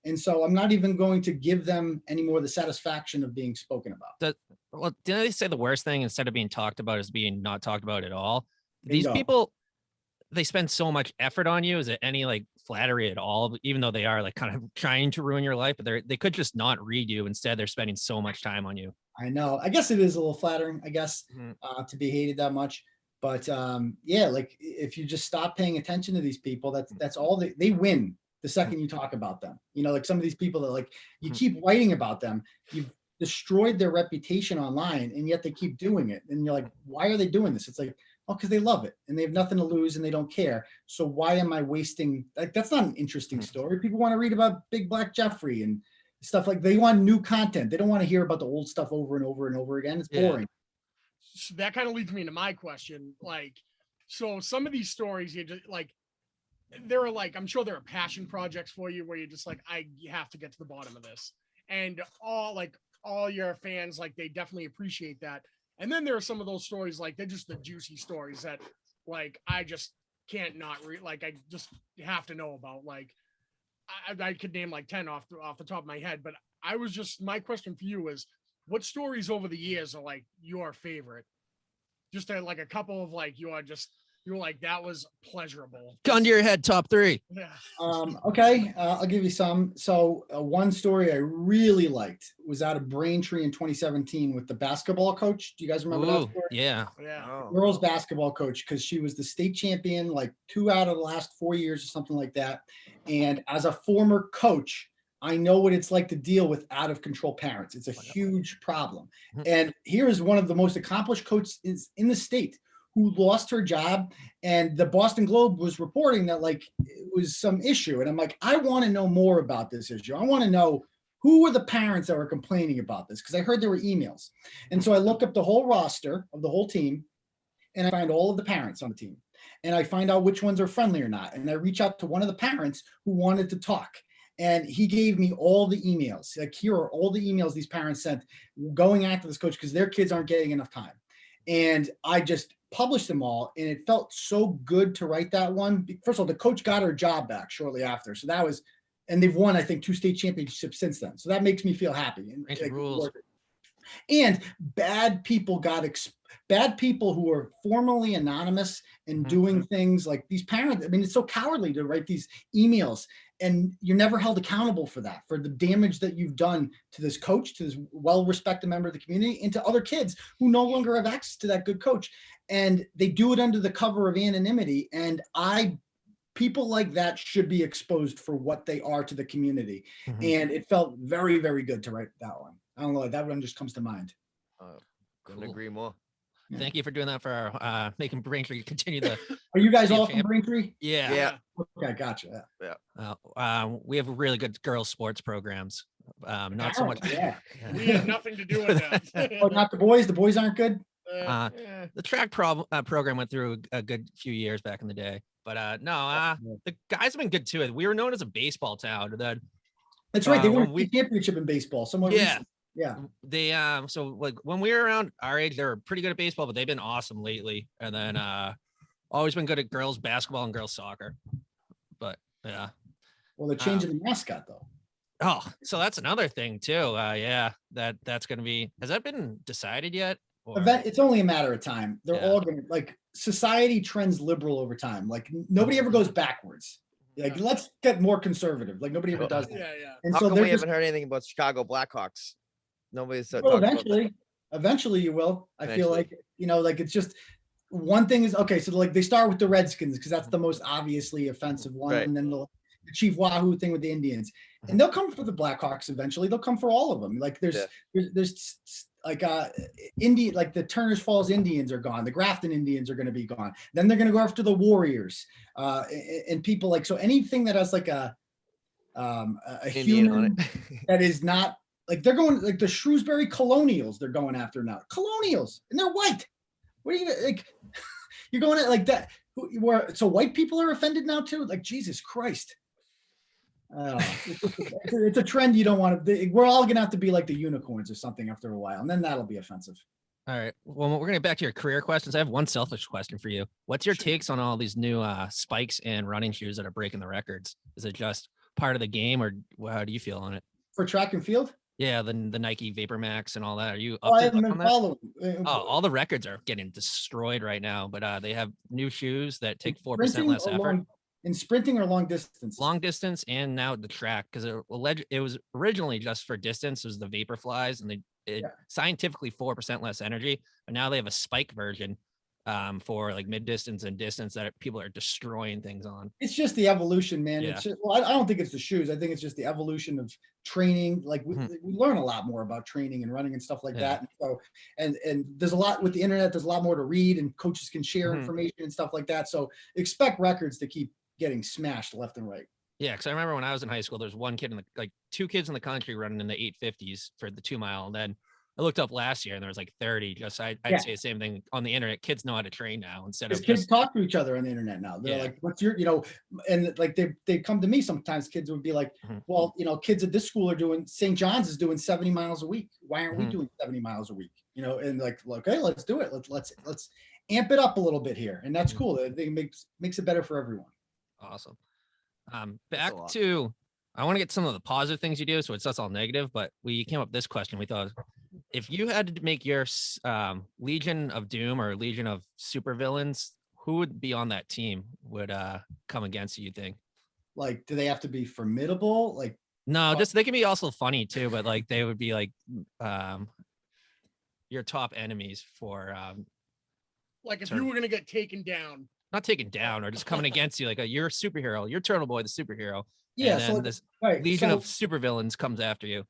And so I'm not even going to give them any more the satisfaction of being spoken about. Well, didn't they say the worst thing instead of being talked about is being not talked about at all? Bingo. These people, they spend so much effort on you. Is it any like flattery at all, even though they are like kind of trying to ruin your life, but they could just not read you. Instead, they're spending so much time on you. I know. I guess it is a little flattering, I guess, Mhm. to be hated that much. But yeah, like if you just stop paying attention to these people, that's all they win the second you talk about them. Like some of these people that like you keep writing about them, you've destroyed their reputation online, and yet they keep doing it. And you're like, why are they doing this? It's like, oh, because they love it and they have nothing to lose and they don't care. So why am I wasting? Like that's not an interesting story. People want to read about Big Black Jeffrey and stuff like they want new content. They don't want to hear about the old stuff over and over and over again. It's boring. So that kind of leads me into my question. Like, so some of these stories, you just like, there are like, I'm sure there are passion projects for you where you're just like, you have to get to the bottom of this. And all your fans, like they definitely appreciate that. And then there are some of those stories, like they're just the juicy stories that like, I just can't not read. Like, I just have to know about. Like, I could name like 10 off the top of my head, but my question for you is, what stories over the years are like your favorite? Just like a couple of like, you're like, that was pleasurable. Gun to your head, top 3. Yeah. Okay, I'll give you some. So one story I really liked was out of Braintree in 2017 with the basketball coach. Do you guys remember that story? Yeah. Yeah. Oh. Girls basketball coach, because she was the state champion like 2 out of the last 4 years or something like that. And as a former coach, I know what it's like to deal with out of control parents. It's a huge problem. And here is one of the most accomplished coaches in the state who lost her job. And the Boston Globe was reporting that like it was some issue. And I'm like, I want to know more about this issue. I want to know who were the parents that were complaining about this, because I heard there were emails. And so I look up the whole roster of the whole team and I find all of the parents on the team. And I find out which ones are friendly or not. And I reach out to one of the parents who wanted to talk. And he gave me all the emails. Like, here are all the emails these parents sent going after this coach because their kids aren't getting enough time. And I just published them all. And it felt so good to write that one. First of all, the coach got her job back shortly after. So that was, and they've won, I think, 2 state championships since then. So that makes me feel happy. And, Breaking rules. And bad people bad people who are formerly anonymous and doing things like these parents. I mean, it's so cowardly to write these emails, and you're never held accountable for that, for the damage that you've done to this coach, to this well-respected member of the community, and to other kids who no longer have access to that good coach. And they do it under the cover of anonymity. And people like that should be exposed for what they are to the community. And it felt very, very good to write that one. I don't know, that one just comes to mind. Couldn't agree more. Yeah. Thank you for doing that for our making Braintree continue the. Are you guys Be a all from champ. Braintree? Yeah. Okay, gotcha. We have really good girls sports programs. Not so much. Yeah. We have nothing to do with that. Oh, not the boys? The boys aren't good? The track program went through a good few years back in the day, but the guys have been good too. We were known as a baseball town. That's right. They won a we- state championship in baseball. Somewhat Yeah. recent. Yeah. They so like when we were around our age, they were pretty good at baseball, but they've been awesome lately. And then always been good at girls basketball and girls soccer. But yeah. Well, they're changing the mascot though. Oh, so that's another thing too. That's gonna be. Has that been decided yet? Or- It's only a matter of time. They're Yeah. all going to, like, society trends liberal over time. Like, nobody ever goes backwards. Like, let's get more conservative. Like, nobody ever does that. Yeah. And How so come they're we just, haven't heard anything about Chicago Blackhawks? Nobody's well, talking about that. eventually you will. I feel Eventually. like, like it's just, one thing is, okay, so like they start with the Redskins because that's the most obviously offensive one. Right. And then the Chief Wahoo thing with the Indians. And they'll come for the Blackhawks eventually. They'll come for all of them. Like there's like like the Turners Falls Indians are gone. The Grafton Indians are going to be gone. Then they're going to go after the Warriors and people like, so anything that has like a Indian on human it. that is not like, they're going like the Shrewsbury Colonials. They're going after now. Colonials, and they're white. What are you like? You're going at like that. So white people are offended now too? Like, Jesus Christ. It's a trend you don't want to. We're all gonna have to be like the unicorns or something after a while, and then that'll be offensive. All right. Well, we're gonna get back to your career questions. I have one selfish question for you. What's your takes on all these new spikes and running shoes that are breaking the records? Is it just part of the game, or how do you feel on it? For track and field? Yeah, the Nike Vapor Max and all that. Are you Oh, I up to haven't date been on that? following. Oh, all the records are getting destroyed right now, but they have new shoes that take 4% Sprinting less effort. In sprinting or long distance? Long distance and now the track, because it was originally just for distance. It was the vapor flies, and Yeah. scientifically 4% less energy, but now they have a spike version for like mid distance and distance that people are destroying things on. It's just the evolution, man. Yeah. It's just, well, I don't think it's the shoes. I think it's just the evolution of training. Like we learn a lot more about training and running and stuff like that. And so, and there's a lot with the internet. There's a lot more to read, and coaches can share information and stuff like that. So expect records to keep getting smashed left and right. Yeah, because I remember when I was in high school, there's one kid two kids in the country running in the 850s for the 2 mile, and then I looked up last year and there was like 30. Just I'd say the same thing on the internet. Kids know how to train now instead of kids talk to each other on the internet now. They're like, what's your, and like they come to me sometimes. Kids would be like, well, kids at this school are doing, St. John's is doing 70 miles a week. Why aren't we doing 70 miles a week? And like, okay, let's do it. Let's amp it up a little bit here. And that's cool. I think it makes it better for everyone. Awesome. Back to, I want to get some of the positive things you do. So it's not all negative, but we came up with this question. We thought, if you had to make your Legion of Doom or Legion of Supervillains, who would be on that team would come against you think? Like, do they have to be formidable? Like, no, just they can be also funny too, but like they would be like your top enemies for like if you were gonna get taken down. Not taken down, or just coming against you, like you're a superhero, you're Turtleboy, the superhero. Yeah. And then this Legion of Supervillains comes after you.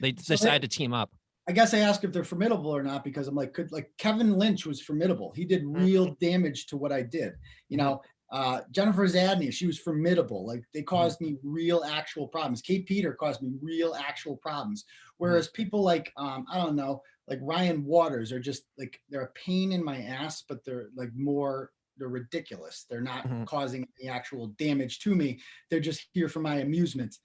They decide to team up. I guess I ask if they're formidable or not, because I'm like, Kevin Lynch was formidable. He did real damage to what I did. Jennifer Zadney, she was formidable. Like they caused me real actual problems. Kate Peter caused me real actual problems. Whereas people like, I don't know, like Ryan Waters are just like, they're a pain in my ass, but they're like they're ridiculous. They're not causing any actual damage to me. They're just here for my amusement.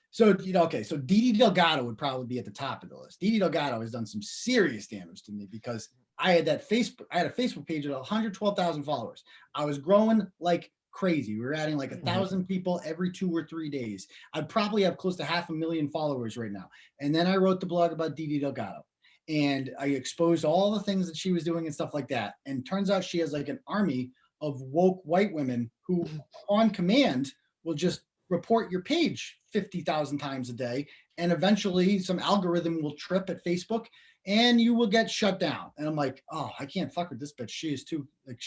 So Didi Delgado would probably be at the top of the list. Didi Delgado has done some serious damage to me because I had a Facebook page with 112,000 followers. I was growing like crazy. We were adding like 1,000 people every 2 or 3 days. I'd probably have close to 500,000 followers right now. And then I wrote the blog about Didi Delgado. And I exposed all the things that she was doing and stuff like that. And turns out she has like an army of woke white women who on command will just report your page 50,000 times a day. And eventually some algorithm will trip at Facebook and you will get shut down. And I'm like, oh, I can't fuck with this bitch. She is too, like,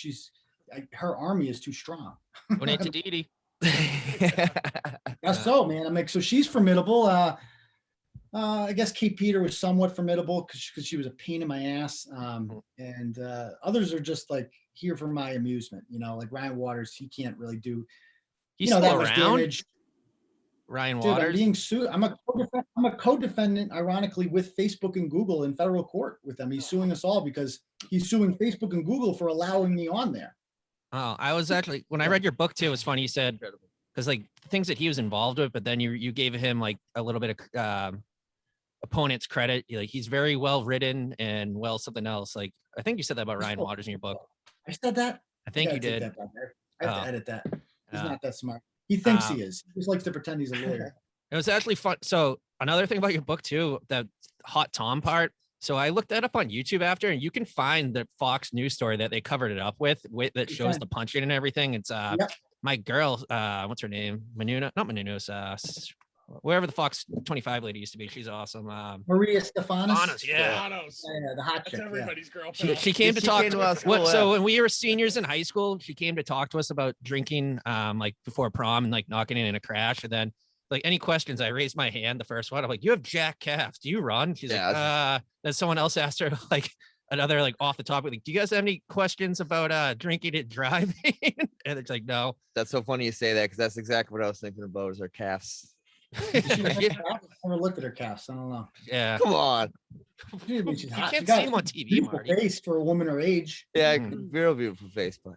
her army is too strong. Donate to Didi. That's so, man. I'm like, so she's formidable. I guess Kate Peter was somewhat formidable because she was a pain in my ass. And others are just like here for my amusement, like Ryan Waters. He can't really do, He's still that around? much damage. Ryan Dude, Waters. I'm being sued. I'm a co-defendant, ironically, with Facebook and Google in federal court with them. He's suing us all because he's suing Facebook and Google for allowing me on there. Oh, I was actually, when I read your book too, it was funny. You said, because like things that he was involved with, but then you gave him like a little bit of opponent's credit. Like he's very well written and well something else. Like I think you said that about Ryan Waters in your book. I said that? I think you did. I have to edit that. He's not that smart. He thinks he is. He just likes to pretend he's a lawyer. It was actually fun. So another thing about your book too, that Hot Tom part. So I looked that up on YouTube after, and you can find the Fox News story that they covered it up with that shows the punching and everything. It's my girl, what's her name? Not Menounos, wherever the Fox 25 lady used to be. She's awesome. Maria Stefanos. Yeah, the hot chick. That's everybody's girl. She came to talk to us. So when we were seniors in high school, she came to talk to us about drinking, like before prom and like knocking in a crash. And then like any questions, I raised my hand. The first one, I'm like, "You have jack calves. Do you run?" She's like, Then someone else asked her like another like off the topic, like, "Do you guys have any questions about drinking and driving?" And it's like, no. That's so funny you say that because that's exactly what I was thinking about. Is her calves. I never looked at her calves. I don't know. Yeah. Come on. You can't see them on TV, Marty. Face for a woman her age. Yeah, real beautiful face, but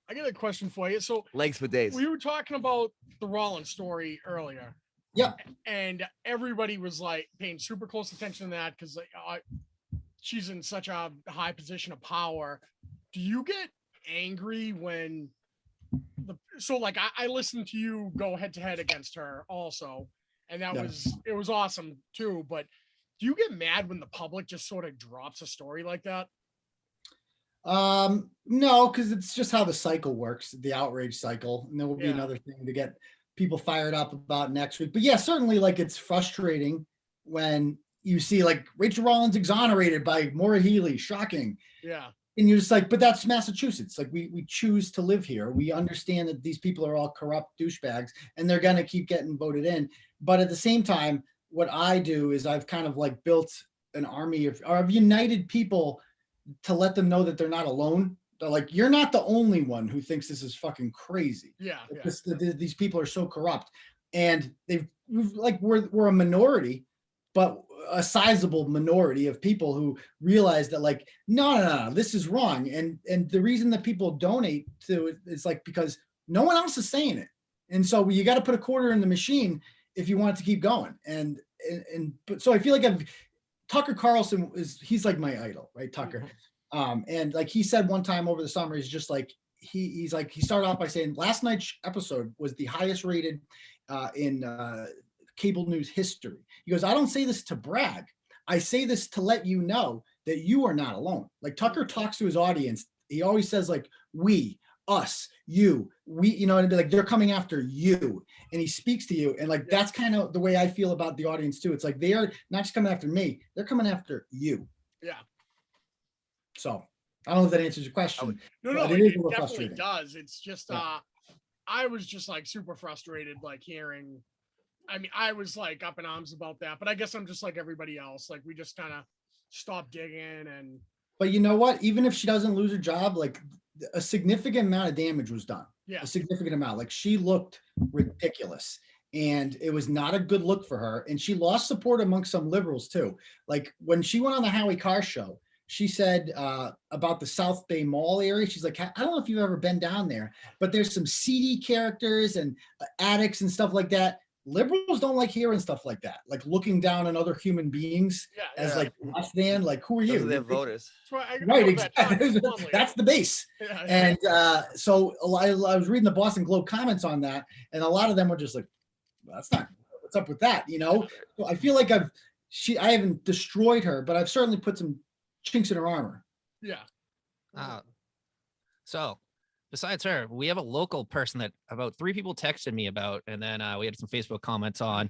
I got a question for you. So legs for days. we were talking about the Rollins story earlier. Yeah. And everybody was like paying super close attention to that because like she's in such a high position of power. Do you get angry when I listened to you go head to head against her also, and that it was awesome too. But do you get mad when the public just sort of drops a story like that? No, because it's just how the cycle works, the outrage cycle. And there will be Yeah. another thing to get people fired up about next week. But yeah, certainly like it's frustrating when you see like Rachel Rollins exonerated by Maura Healey, shocking. Yeah. And you're just like, but that's Massachusetts. Like we choose to live here. We understand that these people are all corrupt douchebags and they're gonna keep getting voted in. But at the same time, what I do is I've kind of like built an army of, or I've united people to let them know that they're not alone. They're like, you're not the only one who thinks this is fucking crazy. Yeah. These people are so corrupt, and we're a minority, but a sizable minority of people who realize that like, no, this is wrong. And the reason that people donate to it is like, because no one else is saying it. And so you got to put a quarter in the machine if you want it to keep going. But so I feel like Tucker Carlson he's like my idol, right? Tucker. And like he said one time over the summer, he's just like, he started off by saying last night's episode was the highest rated in cable news history. He goes, I don't say this to brag. I say this to let you know that you are not alone. Like Tucker talks to his audience. He always says like, we, us, you, we, you know, and like they're coming after you, and he speaks to you. And like, that's kind of the way I feel about the audience too. It's like, they are not just coming after me, they're coming after you. Yeah. So I don't know if that answers your question. No, but it is a little definitely frustrating. does. It's just, I was just like super frustrated, like hearing, I mean, I was like up in arms about that, but I guess I'm just like everybody else. Like we just kind of stopped digging and. But you know what? Even if she doesn't lose her job, like a significant amount of damage was done. Yeah. A significant amount. Like she looked ridiculous, and it was not a good look for her. And she lost support amongst some liberals too. Like when she went on the Howie Carr show, she said about the South Bay Mall area. She's like, I don't know if you've ever been down there, but there's some seedy characters and addicts and stuff like that. Liberals don't like hearing stuff like that, like looking down on other human beings as like less than, like, who are you? Those are their voters. Right, exactly. That's the base. And so I was reading the Boston Globe comments on that, and a lot of them were just like, well, that's not, what's up with that, you know? So I feel like I haven't destroyed her, but I've certainly put some chinks in her armor. Yeah. So besides her, we have a local person that about 3 people texted me about, and then we had some Facebook comments on.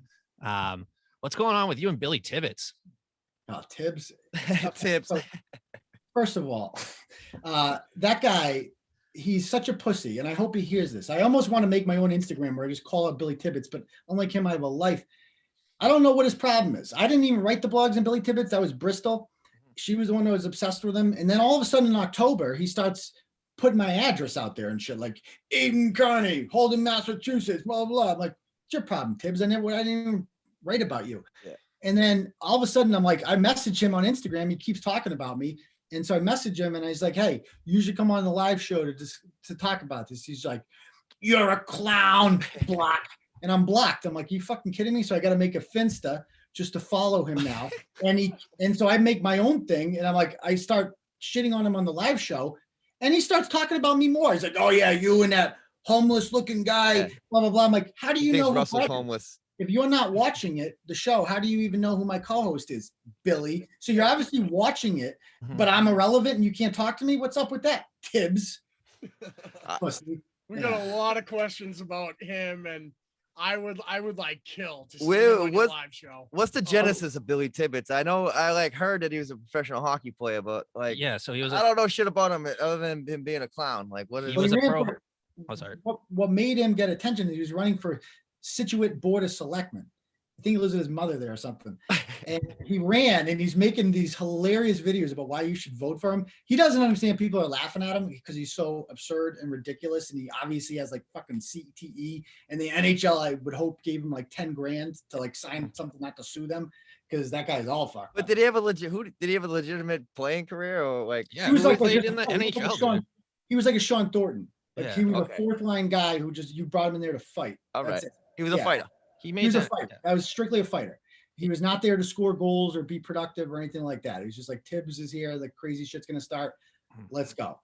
What's going on with you and Billy Tibbetts? Oh, Tibbs. Tibbs. So, first of all, that guy, he's such a pussy, and I hope he hears this. I almost want to make my own Instagram where I just call out Billy Tibbetts, but unlike him, I have a life. I don't know what his problem is. I didn't even write the blogs on Billy Tibbetts. That was Bristol. She was the one who was obsessed with him. And then all of a sudden in October, he starts putting my address out there and shit, like Eden Kearney, Holden, Massachusetts, blah, blah, blah. I'm like, what's your problem, Tibbs? I didn't even write about you. Yeah. And then all of a sudden I'm like, I message him on Instagram. He keeps talking about me. And so I message him and I was like, hey, you should come on the live show to talk about this. He's like, you're a clown, block. And I'm blocked. I'm like, you fucking kidding me? So I got to make a Finsta just to follow him now. And so I make my own thing. And I'm like, I start shitting on him on the live show. And he starts talking about me more. He's like, oh yeah, you and that homeless looking guy, blah, blah, blah. I'm like, how do you know? Russell's homeless. If you're not watching it, the show, how do you even know who my co-host is, Billy? So you're obviously watching it, but I'm irrelevant and you can't talk to me. What's up with that, Tibbs? We got a lot of questions about him, and I would like kill to see Well, him on a live show. What's the genesis of Billy Tibbetts? I know I like heard that he was a professional hockey player, but like, Yeah, so he was. I don't know shit about him other than him being a clown. Like, what is He was a pro. Oh, sorry. What made him get attention is he was running for Situate Board of Selectmen. I think he lives with his mother there or something. And he ran, and he's making these hilarious videos about why you should vote for him. He doesn't understand people are laughing at him because he's so absurd and ridiculous. And he obviously has like fucking CTE, and the NHL, I would hope, gave him like 10 grand to like sign something not to sue them, because that guy's all fucked. But did he have a legitimate playing career, or like? Yeah, he was like played in the NHL. He was like a Sean Thornton. Like Yeah, he was okay. a 4th line guy who you brought him in there to fight. All That's right. it. He was a Yeah. fighter. He He made was a that. fighter. That was strictly a fighter. He was not there to score goals or be productive or anything like that. He was just like, Tibbs is here. The crazy shit's going to start. Let's go.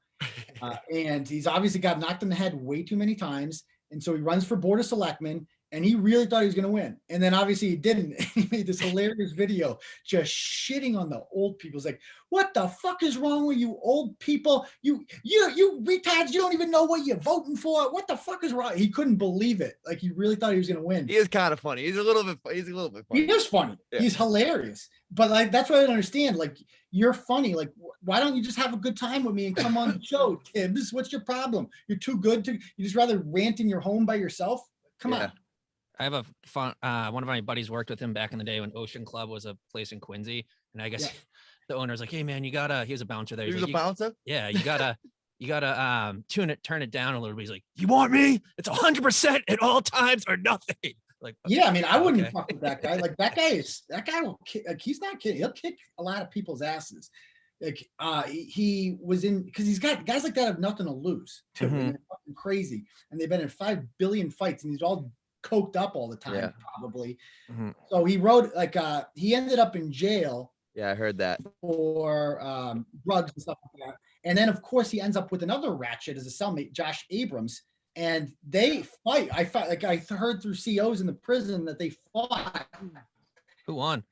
And he's obviously got knocked in the head way too many times. And so he runs for Board of Selectmen. and he really thought he was going to win. And then obviously he didn't. He made this hilarious video just shitting on the old people. It's like, what the fuck is wrong with you old people? You retards, you don't even know what you're voting for. What the fuck is wrong? He couldn't believe it. Like he really thought he was going to win. He is kind of funny. He's a little bit funny. He is funny. Yeah. He's hilarious. But like, that's what I don't understand. Like, you're funny. Like, why don't you just have a good time with me and come on the show, Tibbs? What's your problem? You're too good to, you just rather rant in your home by yourself? Come Yeah. on. I have a fun, one of my buddies worked with him back in the day when Ocean Club was a place in Quincy. And I guess Yeah. the owner's like, hey man, he was a bouncer there. He He's was like, a bouncer. yeah, you gotta turn it down a little bit. He's like, you want me? It's 100% at all times or nothing. Like, Yeah, I mean, I wouldn't okay. fuck with that guy. Like that guy will kick, like, he's not kidding. He'll kick a lot of people's asses. Like he was in, because he's got guys like that have nothing to lose too. Mhm. And they're fucking crazy. And they've been in 5 billion fights and he's all coked up all the time, Yeah. probably. Mhm. So he wrote like he ended up in jail Yeah, I heard that. for drugs and stuff like that. And then of course he ends up with another ratchet as a cellmate, Josh Abrams. And they fight. I heard through COs in the prison that they fought. Who won?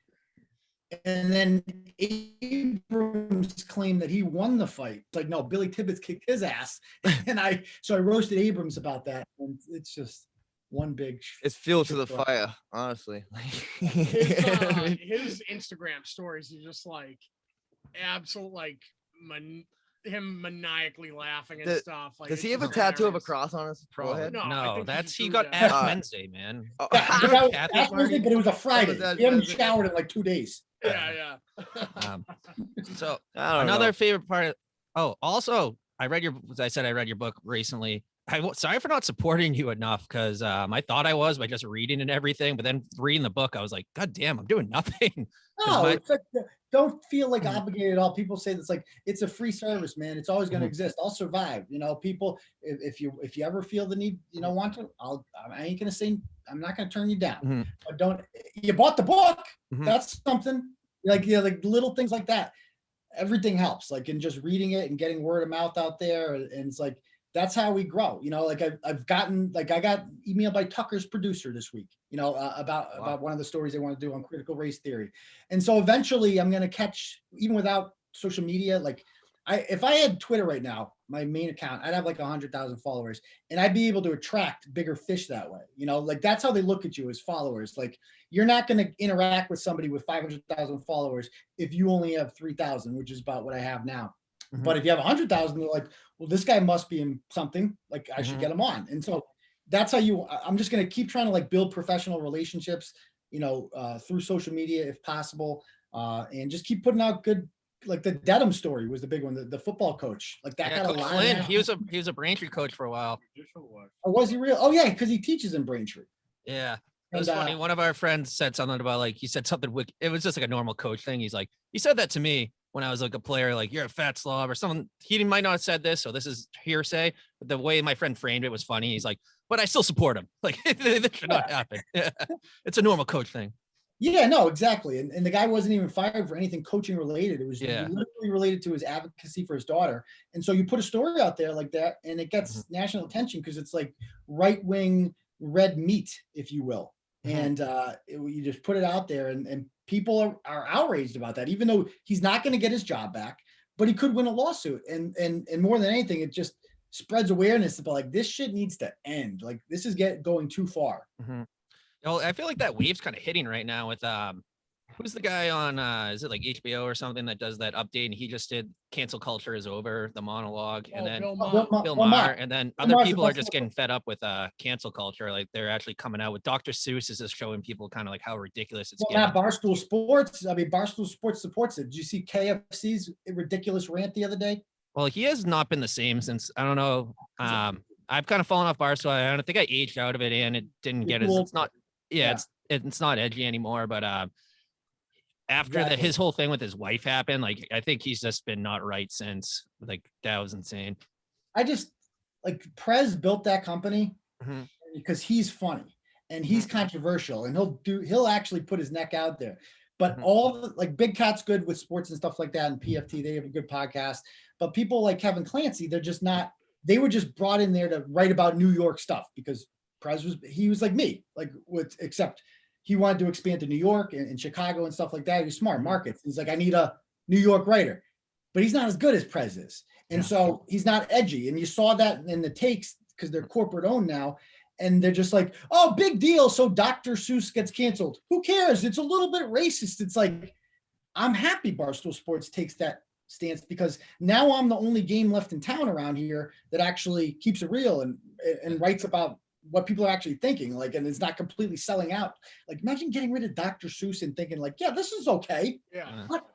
And then Abrams claimed that he won the fight. It's like, no, Billy Tibbetts kicked his ass. And I roasted Abrams about that. And it's just one big. It's fuel to the shit. fire, honestly. His Instagram stories are just like absolute, like him maniacally laughing and stuff. Like, Does he it's have a just tattoo of a hilarious. cross on his forehead? No, I No, think that's he he just got threw that. Ash Uh, Wednesday, man. Oh, That's Wednesday, but it was a Friday. that He haven't Wednesday? showered in like 2 days. Yeah. So I don't another know. favorite part. Also, I read your book recently. Sorry for not supporting you enough because I thought I was by just reading and everything, but then reading the book, I was like, God damn, I'm doing nothing. No, my- it's like, don't feel like obligated at all. People say that's like, it's a free service, man. It's always going to exist. I'll survive. You know, people, if you ever feel the need, want to, I ain't going to say, I'm not going to turn you down, but you bought the book. That's something like, like little things like that. Everything helps, like in just reading it and getting word of mouth out there. And it's like, that's how we grow. Like I've gotten, like I got emailed by Tucker's producer this week, about one of the stories they want to do on critical race theory. And so eventually I'm going to catch, even without social media, like if I had Twitter right now, my main account, I'd have like 100,000 followers and I'd be able to attract bigger fish that way. Like that's how they look at you as followers. Like you're not going to interact with somebody with 500,000 followers if you only have 3,000, which is about what I have now. But if you have 100,000, they're like, well, this guy must be in something, like I should get him on. And so that's how I'm just going to keep trying to like build professional relationships, through social media if possible. And just keep putting out good, like the Dedham story was the big one, the football coach, like that got Coach a lot. Flynn, he was a Braintree coach for a while. Oh, was he real? Oh yeah. Cause he teaches in Braintree. Yeah. It was And, funny. One of our friends said something about like, he said something, it was just like a normal coach thing. He's like, he said that to me when I was like a player, like you're a fat slob or someone, he might not have said this. So this is hearsay, but the way my friend framed it was funny. He's like, but I still support him. Like that should not happen. Yeah. It's a normal coach thing. Yeah, no, exactly. And the guy wasn't even fired for anything coaching related. It was Yeah. literally related to his advocacy for his daughter. And so you put a story out there like that and it gets national attention because it's like right-wing red meat, if you will. And you just put it out there and people are outraged about that, even though he's not going to get his job back, but he could win a lawsuit. And more than anything, it just spreads awareness about like, this shit needs to end. Like this is going too far. I feel like that wave's kind of hitting right now with who's the guy on is it like HBO or something that does that update and he just did Cancel Culture is Over, the monologue, and then Bill Maher, and then other people are just getting fed up with cancel culture. Like they're actually coming out with Dr. Seuss is just showing people kind of like how ridiculous it's Well, getting. not Barstool Sports. I mean, Barstool Sports supports it. Did you see KFC's ridiculous rant the other day? Well, he has not been the same since, I don't know. I've kind of fallen off Barstool. I don't think I aged out of it and it didn't get as, it's not, it's not edgy anymore, but after his whole thing with his wife happened, like I think he's just been not right since. Like that was insane. I just like Prez built that company because he's funny and he's controversial and he'll actually put his neck out there. But all like Big Cat's good with sports and stuff like that, and PFT, they have a good podcast. But people like Kevin Clancy, they're just not. They were just brought in there to write about New York stuff because Prez he was like me, like except he wanted to expand to New York and Chicago and stuff like that. He was smart markets. He's like, I need a New York writer, but he's not as good as Prez is. And so he's not edgy. And you saw that in the takes because they're corporate owned now. And they're just like, oh, big deal. So Dr. Seuss gets canceled. Who cares? It's a little bit racist. It's like, I'm happy Barstool Sports takes that stance because now I'm the only game left in town around here that actually keeps it real and writes about what people are actually thinking. Like, and it's not completely selling out. Like, imagine getting rid of Dr. Seuss and thinking like, yeah, this is okay. Yeah. What?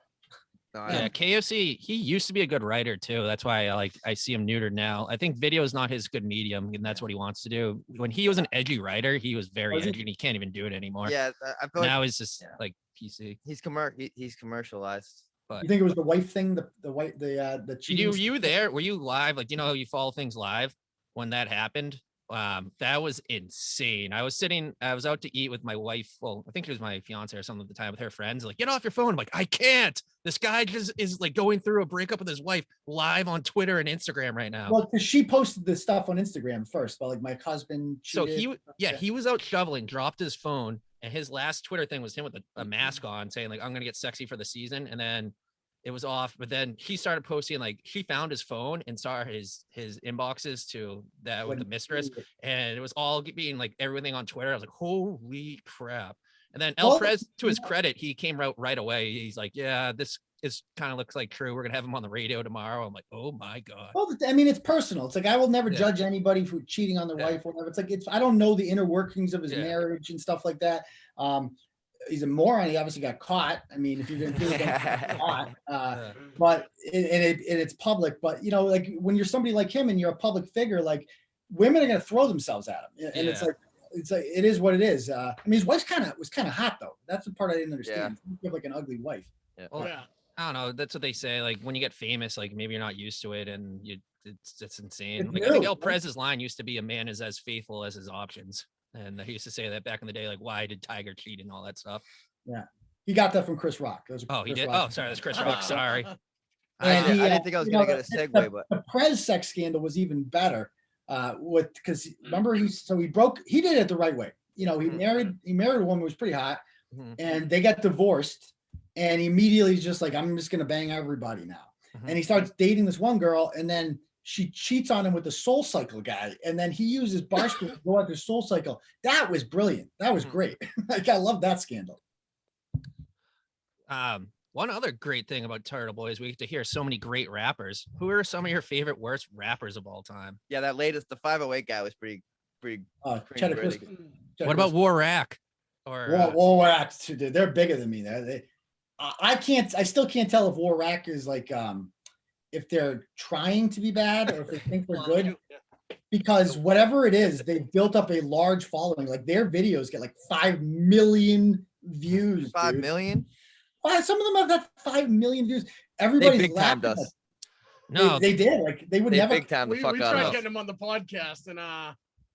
Yeah, KOC, he used to be a good writer too. That's why I see him neutered now. I think video is not his good medium, and that's what he wants to do. When he was an edgy writer, he was very edgy, and he can't even do it anymore. Yeah, I feel Now like he's just like PC. he's commercialized. But You think it was the wife thing, the cheating? were you there? Were you live? Like, you know, you follow things live when that happened. That was insane. I was out to eat with my wife. Well, I think it was my fiance or something at the time with her friends. Like, get off your phone. I'm like, I can't. This guy just is like going through a breakup with his wife live on Twitter and Instagram right now. Well, because she posted this stuff on Instagram first, but like my husband. So cheated. he was out shoveling, dropped his phone, and his last Twitter thing was him with a mask on saying like, I'm gonna get sexy for the season. And then it was off, but then she started posting, like, she found his phone and saw his inboxes to that with the mistress, and it was all being like everything on Twitter. I was like, holy crap. And then El Prez, to his credit, he came out right away. He's like, yeah, this is kind of looks like true. We're gonna have him on the radio tomorrow. I'm like, oh my God. Well, I mean, it's personal. It's like I will never judge anybody for cheating on their wife or whatever. It's like I don't know the inner workings of his marriage and stuff like that. He's a moron. He obviously got caught. I mean, if you're going to do it, don't get caught. But it's public. But you know, like when you're somebody like him and you're a public figure, like women are going to throw themselves at him, and it's like it is what it is. I mean, his wife was kind of hot though. That's the part I didn't understand. You have like an ugly wife. Yeah. Well, I don't know. That's what they say. Like when you get famous, like maybe you're not used to it, and it's insane. It's like new, I think El right? Prez's line used to be, "A man is as faithful as his options," and he used to say that back in the day. Like, why did Tiger cheat and all that stuff? Yeah, he got that from Chris Rock. He did. Oh, sorry, that's Chris Rock. Sorry. I didn't think I was gonna get a segue, but the Prez sex scandal was even better. Because remember he did it the right way. You know, he married a woman who was pretty hot, and they got divorced, and immediately he's just like, I'm just gonna bang everybody now. And he starts dating this one girl, and then she cheats on him with the Soul Cycle guy, and then he uses Barstool to go after Soul Cycle. That was brilliant. That was great. Like I love that scandal. One other great thing about Turtleboy is we get to hear so many great rappers. Who are some of your favorite worst rappers of all time? yeah, that latest, the 508 guy was pretty Cheddar gritty. Crispy. What about Warrack? Or Warrack? They're bigger than me. I still can't tell if Warrack is like if they're trying to be bad or if they think they're good. Because whatever it is, they've built up a large following. Like their videos get like 5 million views. 5 dude. million? Wow, some of them have that 5 million views. Everybody's big timed laughing. us. no, They did. Like they would They never. big time the We fuck out tried of us. getting him on the podcast, and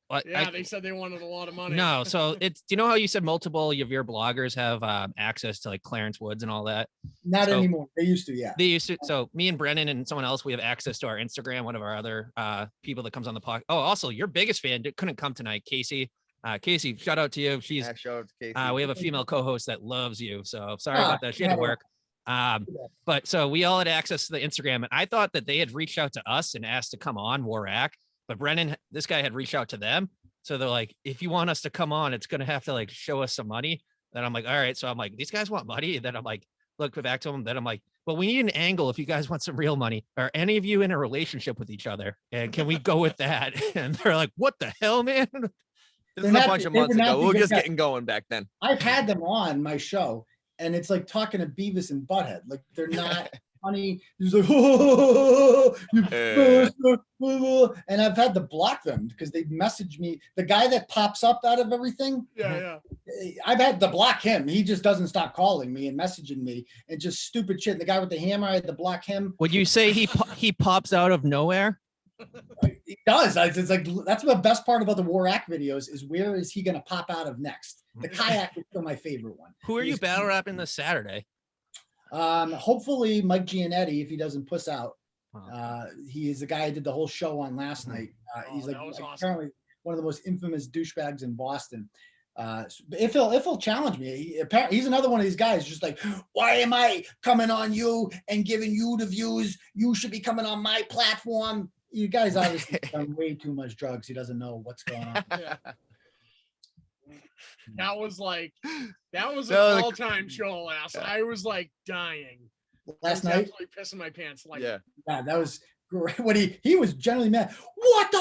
what- they said they wanted a lot of money. no. So do you know how you said multiple of your bloggers have access to like Clarence Woods and all that? Not So- anymore. They used to, yeah. They used to. So me and Brennan and someone else, we have access to our Instagram. One of our other people that comes on the podcast. Oh, also your biggest fan couldn't come tonight, Casey. Casey, shout out to you. She's Yeah, shout out to Casey. we have a female co-host that loves you. So sorry Ah, about that. She had to yeah. work. But so we all had access to the Instagram, and I thought that they had reached out to us and asked to come on Warrack, but Brennan, this guy had reached out to them. So they're like, if you want us to come on, it's gonna have to like show us some money. Then I'm like, all right. So I'm like, these guys want money. And then I'm like, look back to them. Then I'm like, well, we need an angle if you guys want some real money. Are any of you in a relationship with each other? And can we go with that? And they're like, what the hell, man? This They're is a not- bunch of they were months not ago. We were the just guy- getting going back then. I've had them on my show, and it's like talking to Beavis and Butthead. Like they're not funny. He's like, and I've had to block them because they message me. The guy that pops up out of everything, Yeah. I've had to block him. He just doesn't stop calling me and messaging me and just stupid shit. And the guy with the hammer, I had to block him. Would you say he pops out of nowhere? He does. It's like that's the best part about the Warrack videos is where is he going to pop out of next? The kayak is still my favorite one. Who are you He's- battle rapping this Saturday? Hopefully Mike Giannetti, if he doesn't puss out. Wow. He is the guy I did the whole show on last night. He's Oh, like that was awesome. apparently one of the most infamous douchebags in Boston. If he'll challenge me, apparently he's another one of these guys. Just like, why am I coming on you and giving you the views? You should be coming on my platform. You guys obviously done way too much drugs. He doesn't know what's going on. Yeah. That was an No, all-time show last. I was like dying. Last I night, was absolutely pissing my pants. Like, Yeah. yeah, that was great. When he was generally mad. What?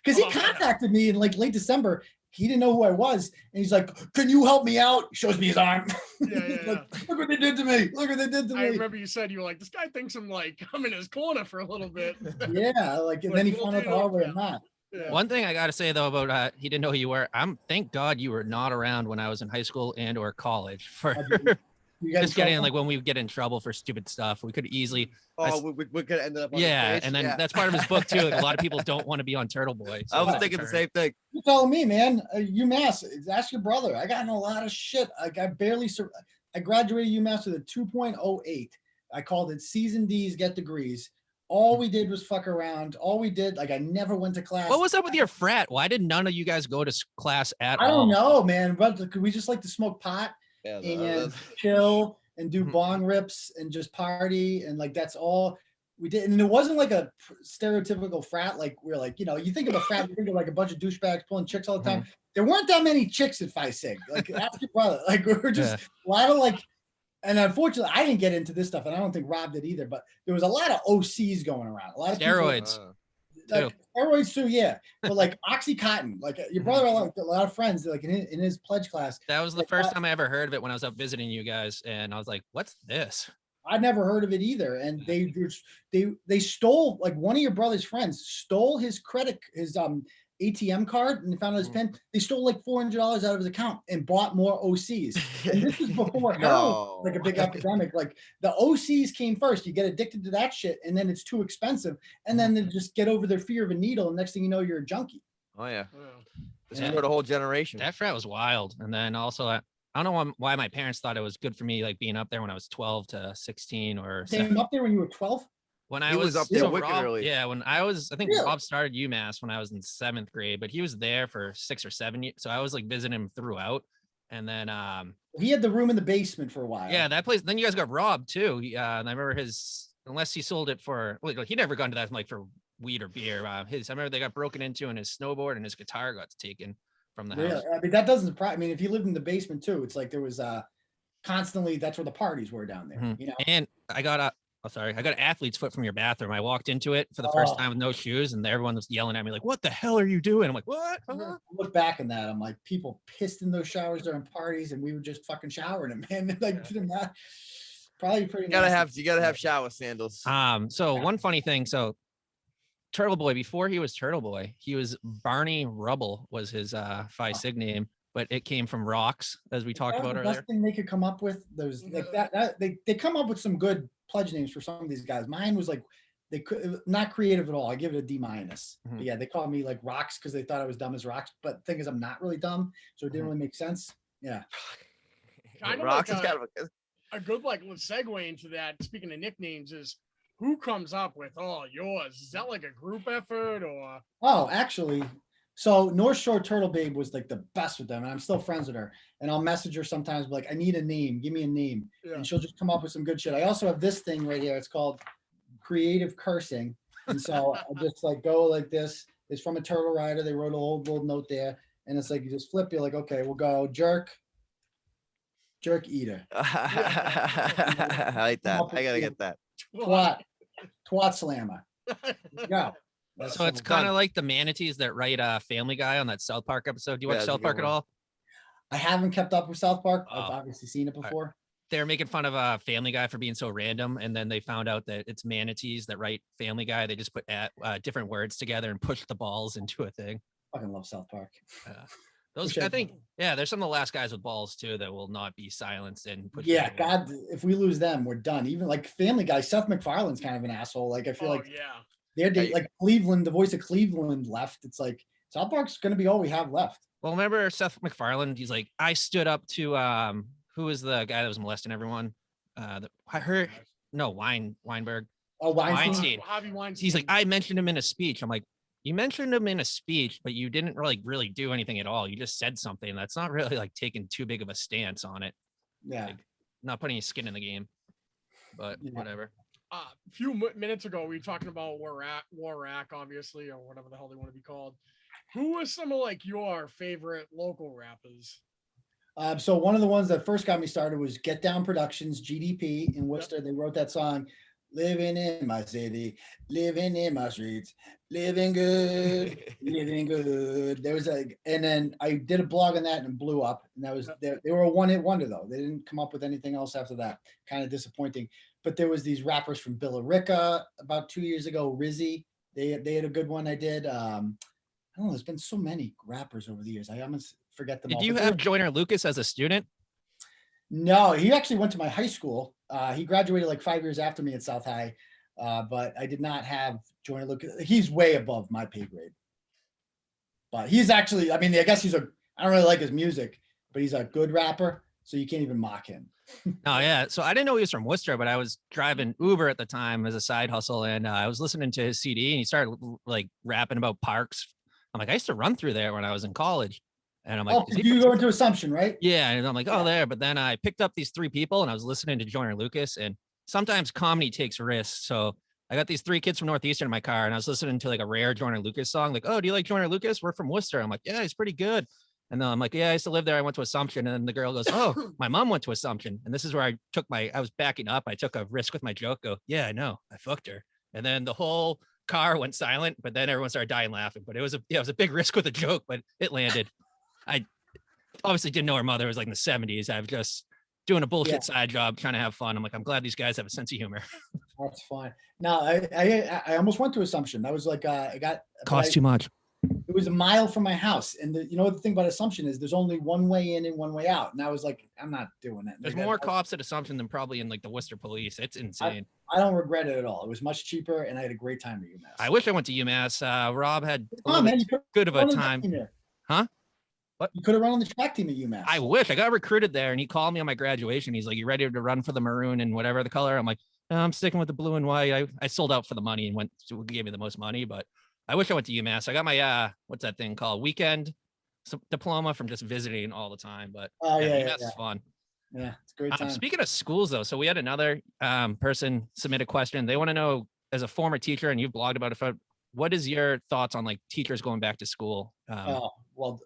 Because he Oh, yeah. contacted me in like late December. He didn't know who I was, and he's like, "Can you help me out?" Shows me his arm. Yeah. Like, look what they did to me. Look what they did to I me. remember you said you were like, this guy thinks I'm in his corner for a little bit. Yeah, like, and Like, then he we'll found out do the hard it, way yeah. I'm not. Yeah. One thing I got to say though about he didn't know who you were. Thank God you were not around when I was in high school and or college for You got in just getting trouble? like when we would get in trouble for stupid stuff. We could easily We could end up on the yeah, stage. and then Yeah. that's part of his book too. Like a lot of people don't want to be on Turtleboy. I was it's thinking the turn. same thing. You telling me, man? UMass. Ask your brother. I got in a lot of shit. Like I graduated UMass with a 2.08. I called it season D's get degrees. All we did was fuck around. All we did, like I never went to class. What was up with your frat? Why did none of you guys go to class at I all? don't know, man. But we just like to smoke pot Yeah, and chill and do bong rips and just party and like that's all we did. And it wasn't like a stereotypical frat. Like we're like, you think of a frat, you think of like a bunch of douchebags pulling chicks all the time. There weren't that many chicks at Phi Sig. Like ask your brother. Like we were just a lot of like. And unfortunately, I didn't get into this stuff, and I don't think Rob did either. But there was a lot of OCs going around. A lot of Steroids. people, like, steroids too, yeah. But like OxyContin, like your brother, like a lot of friends, like in his pledge class. That was the like, first time I ever heard of it when I was up visiting you guys, and I was like, "What's this?" I'd never heard of it either. And they stole, like one of your brother's friends stole his ATM card and they found out his pen. They stole like $400 out of his account and bought more OCs. And this was before heroin, like a big epidemic. Like the OCs came first. You get addicted to that shit, and then it's too expensive. And then they just get over their fear of a needle. And next thing you know, you're a junkie. Oh yeah. Yeah. Destroyed a whole generation. That frat was wild. And then also, I don't know why my parents thought it was good for me, like being up there when I was 12 to 16 or Came up there when you were 12? when I He was up there so wicked Rob, early. yeah, when I think Really? Rob started UMass when I was in 7th grade, but he was there for 6 or 7 years. So I was like visiting him throughout. And then He had the room in the basement for a while. yeah, that place. Then you guys got robbed too. And I remember unless he sold it for he never gone to that like for weed or beer. I remember they got broken into and his snowboard and his guitar got taken from the house. Really? I mean, that doesn't surprise. I mean, if you lived in the basement too, it's like there was constantly, that's where the parties were down there. Mhm. You know. And I got an athlete's foot from your bathroom. I walked into it for the first time with no shoes, and everyone was yelling at me like, "What the hell are you doing?" I'm like, "What?" I look back on that, I'm like, people pissed in those showers during parties, and we were just fucking showering them, man. Like, probably pretty. You gotta have shower sandals. So one funny thing. So Turtleboy, before he was Turtleboy, he was Barney Rubble was his Phi Sig name, but it came from rocks, as we talked about the earlier. best thing they could come up with. Those like that they come up with some good pledge names for some of these guys. Mine was like they could not creative at all. I give it a D-. Mhm. Yeah, they called me like rocks because they thought I was dumb as rocks. But the thing is, I'm not really dumb, so it didn't really make sense. Yeah. Kind of Rocks like is kind of a good like segue into that. Speaking of nicknames, is who comes up with yours? Is that like a group effort or? Oh, actually, so North Shore Turtle Babe was like the best with them, and I'm still friends with her. And I'll message her sometimes, like, I need a name, give me a name, Yeah. and she'll just come up with some good shit. I also have this thing right here. It's called creative cursing, and so I just like go like this. It's from a Turtle Rider. They wrote a little note there, and it's like you just flip. You're like, okay, we'll go jerk eater, I like that. I gotta get that. twat slammer. There you go. That's So it's simple. kind of like the manatees that write Family Guy on that South Park episode. Do you watch Yeah, that's a South good Park at one. all? I haven't kept up with South Park. I've Oh. obviously seen it before. They're making fun of Family Guy for being so random, and then they found out that it's manatees that write Family Guy. They just put different words together and push the balls into a thing. Fucking love South Park. Those, Wish I think, yeah, there's some of the last guys with balls too that will not be silenced and put. Yeah, God, if we lose them, we're done. Even like Family Guy, Seth MacFarlane's kind of an asshole. Like I feel like yeah. they're like Cleveland, the voice of Cleveland left. It's like South Park's gonna be all we have left. Well, remember Seth MacFarlane? He's like, I stood up to who was the guy that was molesting everyone? I heard Weinberg. Oh, Weinstein. Weinstein. Harvey Weinstein. He's like, I mentioned him in a speech. I'm like, you mentioned him in a speech, but you didn't really do anything at all. You just said something. That's not really like taking too big of a stance on it. Yeah. Like, not putting any skin in the game. But Yeah. whatever. A few minutes ago, we were talking about Warrack, obviously, or whatever the hell they want to be called. Who was some of like your favorite local rappers? So one of the ones that first got me started was Get Down Productions, GDP in Worcester. They wrote that song, "Living in my city, living in my streets, living good, living good." There was and then I did a blog on that and it blew up. And that was they were a one-hit wonder though. They didn't come up with anything else after that. Kind of disappointing. But there was these rappers from Billerica about 2 years ago, Rizzy. They had a good one. I did. I don't know. There's been so many rappers over the years. I almost forget them all. Did you But have Joyner Lucas as a student? No, he actually went to my high school. He graduated like 5 years after me at South High, but I did not have Joyner Lucas. He's way above my pay grade. But he's actually, I mean, I guess I don't really like his music, but he's a good rapper, so you can't even mock him. Oh yeah. So I didn't know he was from Worcester, but I was driving Uber at the time as a side hustle, and I was listening to his CD, and he started like rapping about parks. I'm like, I used to run through there when I was in college, and I'm like, Oh, you go into Assumption, right? yeah, and I'm like, oh, there. But then I picked up these three people, and I was listening to Joyner Lucas, and sometimes comedy takes risks. So I got these three kids from Northeastern in my car, and I was listening to like a rare Joyner Lucas song. Like, oh, do you like Joyner Lucas? We're from Worcester. I'm like, yeah, he's pretty good. And then I'm like, yeah, I used to live there. I went to Assumption. And then the girl goes, oh, my mom went to Assumption. And this is where I was backing up. I took a risk with my joke. Go, yeah, I know. I fucked her. And then the whole car went silent, but then everyone started dying laughing. But it was a big risk with a joke, but it landed. I obviously didn't know her mother was like in the 70s. I was just doing a bullshit side job, trying to have fun. I'm like, I'm glad these guys have a sense of humor. That's fine. No, I almost went to Assumption. That was like Cost too much. It was a mile from my house. And you know what the thing about Assumption is there's only one way in and one way out. And I was like, I'm not doing it. There's more cops at Assumption than probably in like the Worcester police. It's insane. I don't regret it at all. It was much cheaper and I had a great time at UMass. I wish I went to UMass. Rob had good of a time. Huh? What? You could have run on the track team at UMass. I wish. I got recruited there, and he called me on my graduation. He's like, "You ready to run for the maroon and whatever the color?" I'm like, no, "I'm sticking with the blue and white." I sold out for the money and gave me the most money, but I wish I went to UMass. I got my what's that thing called? Weekend diploma from just visiting all the time. But UMass is fun. Yeah, it's a great time. Speaking of schools, though, so we had another person submit a question. They want to know, as a former teacher, and you've blogged about it, what is your thoughts on like teachers going back to school? Well,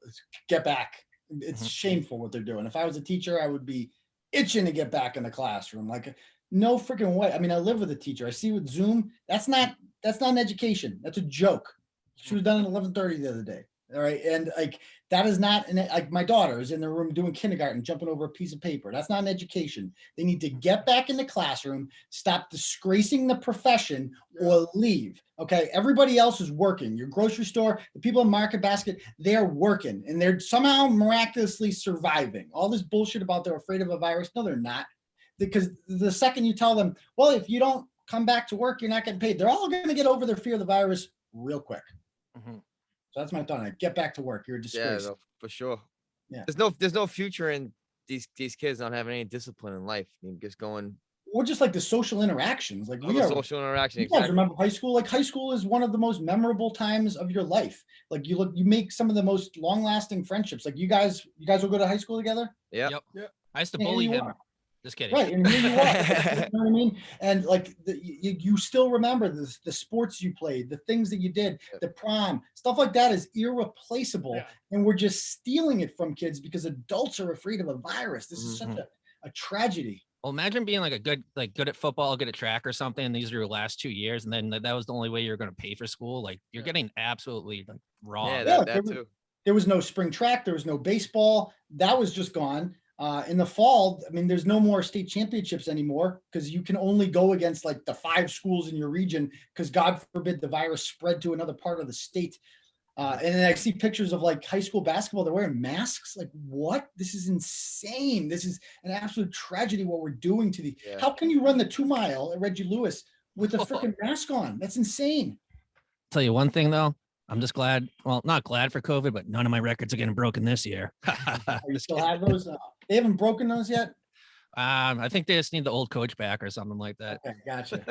get back. It's shameful what they're doing. If I was a teacher, I would be itching to get back in the classroom. Like, no freaking way. I mean, I live with a teacher. I see with Zoom, that's not an education. That's a joke. She was done at 11:30 the other day. All right. And like, that is not like my daughter is in the room doing kindergarten, jumping over a piece of paper. That's not an education. They need to get back in the classroom, stop disgracing the profession, or leave. Okay. Everybody else is working. Your grocery store, the people in Market Basket, they're working and they're somehow miraculously surviving. All this bullshit about they're afraid of a virus. No, they're not. Because the second you tell them, well, if you don't come back to work, you're not getting paid, they're all going to get over their fear of the virus real quick. So that's my thought on it. Get back to work. You're a disgrace. Yeah, no, for sure. Yeah. There's no future in these kids not having any discipline in life. I mean, just going. Or just like the social interactions. Like social interaction. You guys remember high school? Like high school is one of the most memorable times of your life. Like you make some of the most long-lasting friendships. Like you guys will go to high school together. Yeah. Yep. I used to bully him. Just kidding. Right, and here you are. You know what I mean? And like you still remember the sports you played, the things that you did, the prom, stuff like that is irreplaceable. Yeah. And we're just stealing it from kids because adults are afraid of a virus. This is such a tragedy. Well, imagine being like good at football, good at track or something. And these are your last 2 years, and then that was the only way you're going to pay for school. Like you're getting absolutely like raw. Yeah, that too. There was no spring track. There was no baseball. That was just gone. In the fall, I mean, there's no more state championships anymore because you can only go against like the 5 schools in your region because God forbid the virus spread to another part of the state. And then I see pictures of like high school basketball. They're wearing masks. Like what? This is insane. This is an absolute tragedy what we're doing to the. Yeah. How can you run the 2 mile at Reggie Lewis with a freaking mask on? That's insane. Tell you one thing though. I'm just glad. Well, not glad for COVID, but none of my records are getting broken this year. You still have those? They haven't broken those yet. I think they just need the old coach back or something like that. Okay, gotcha.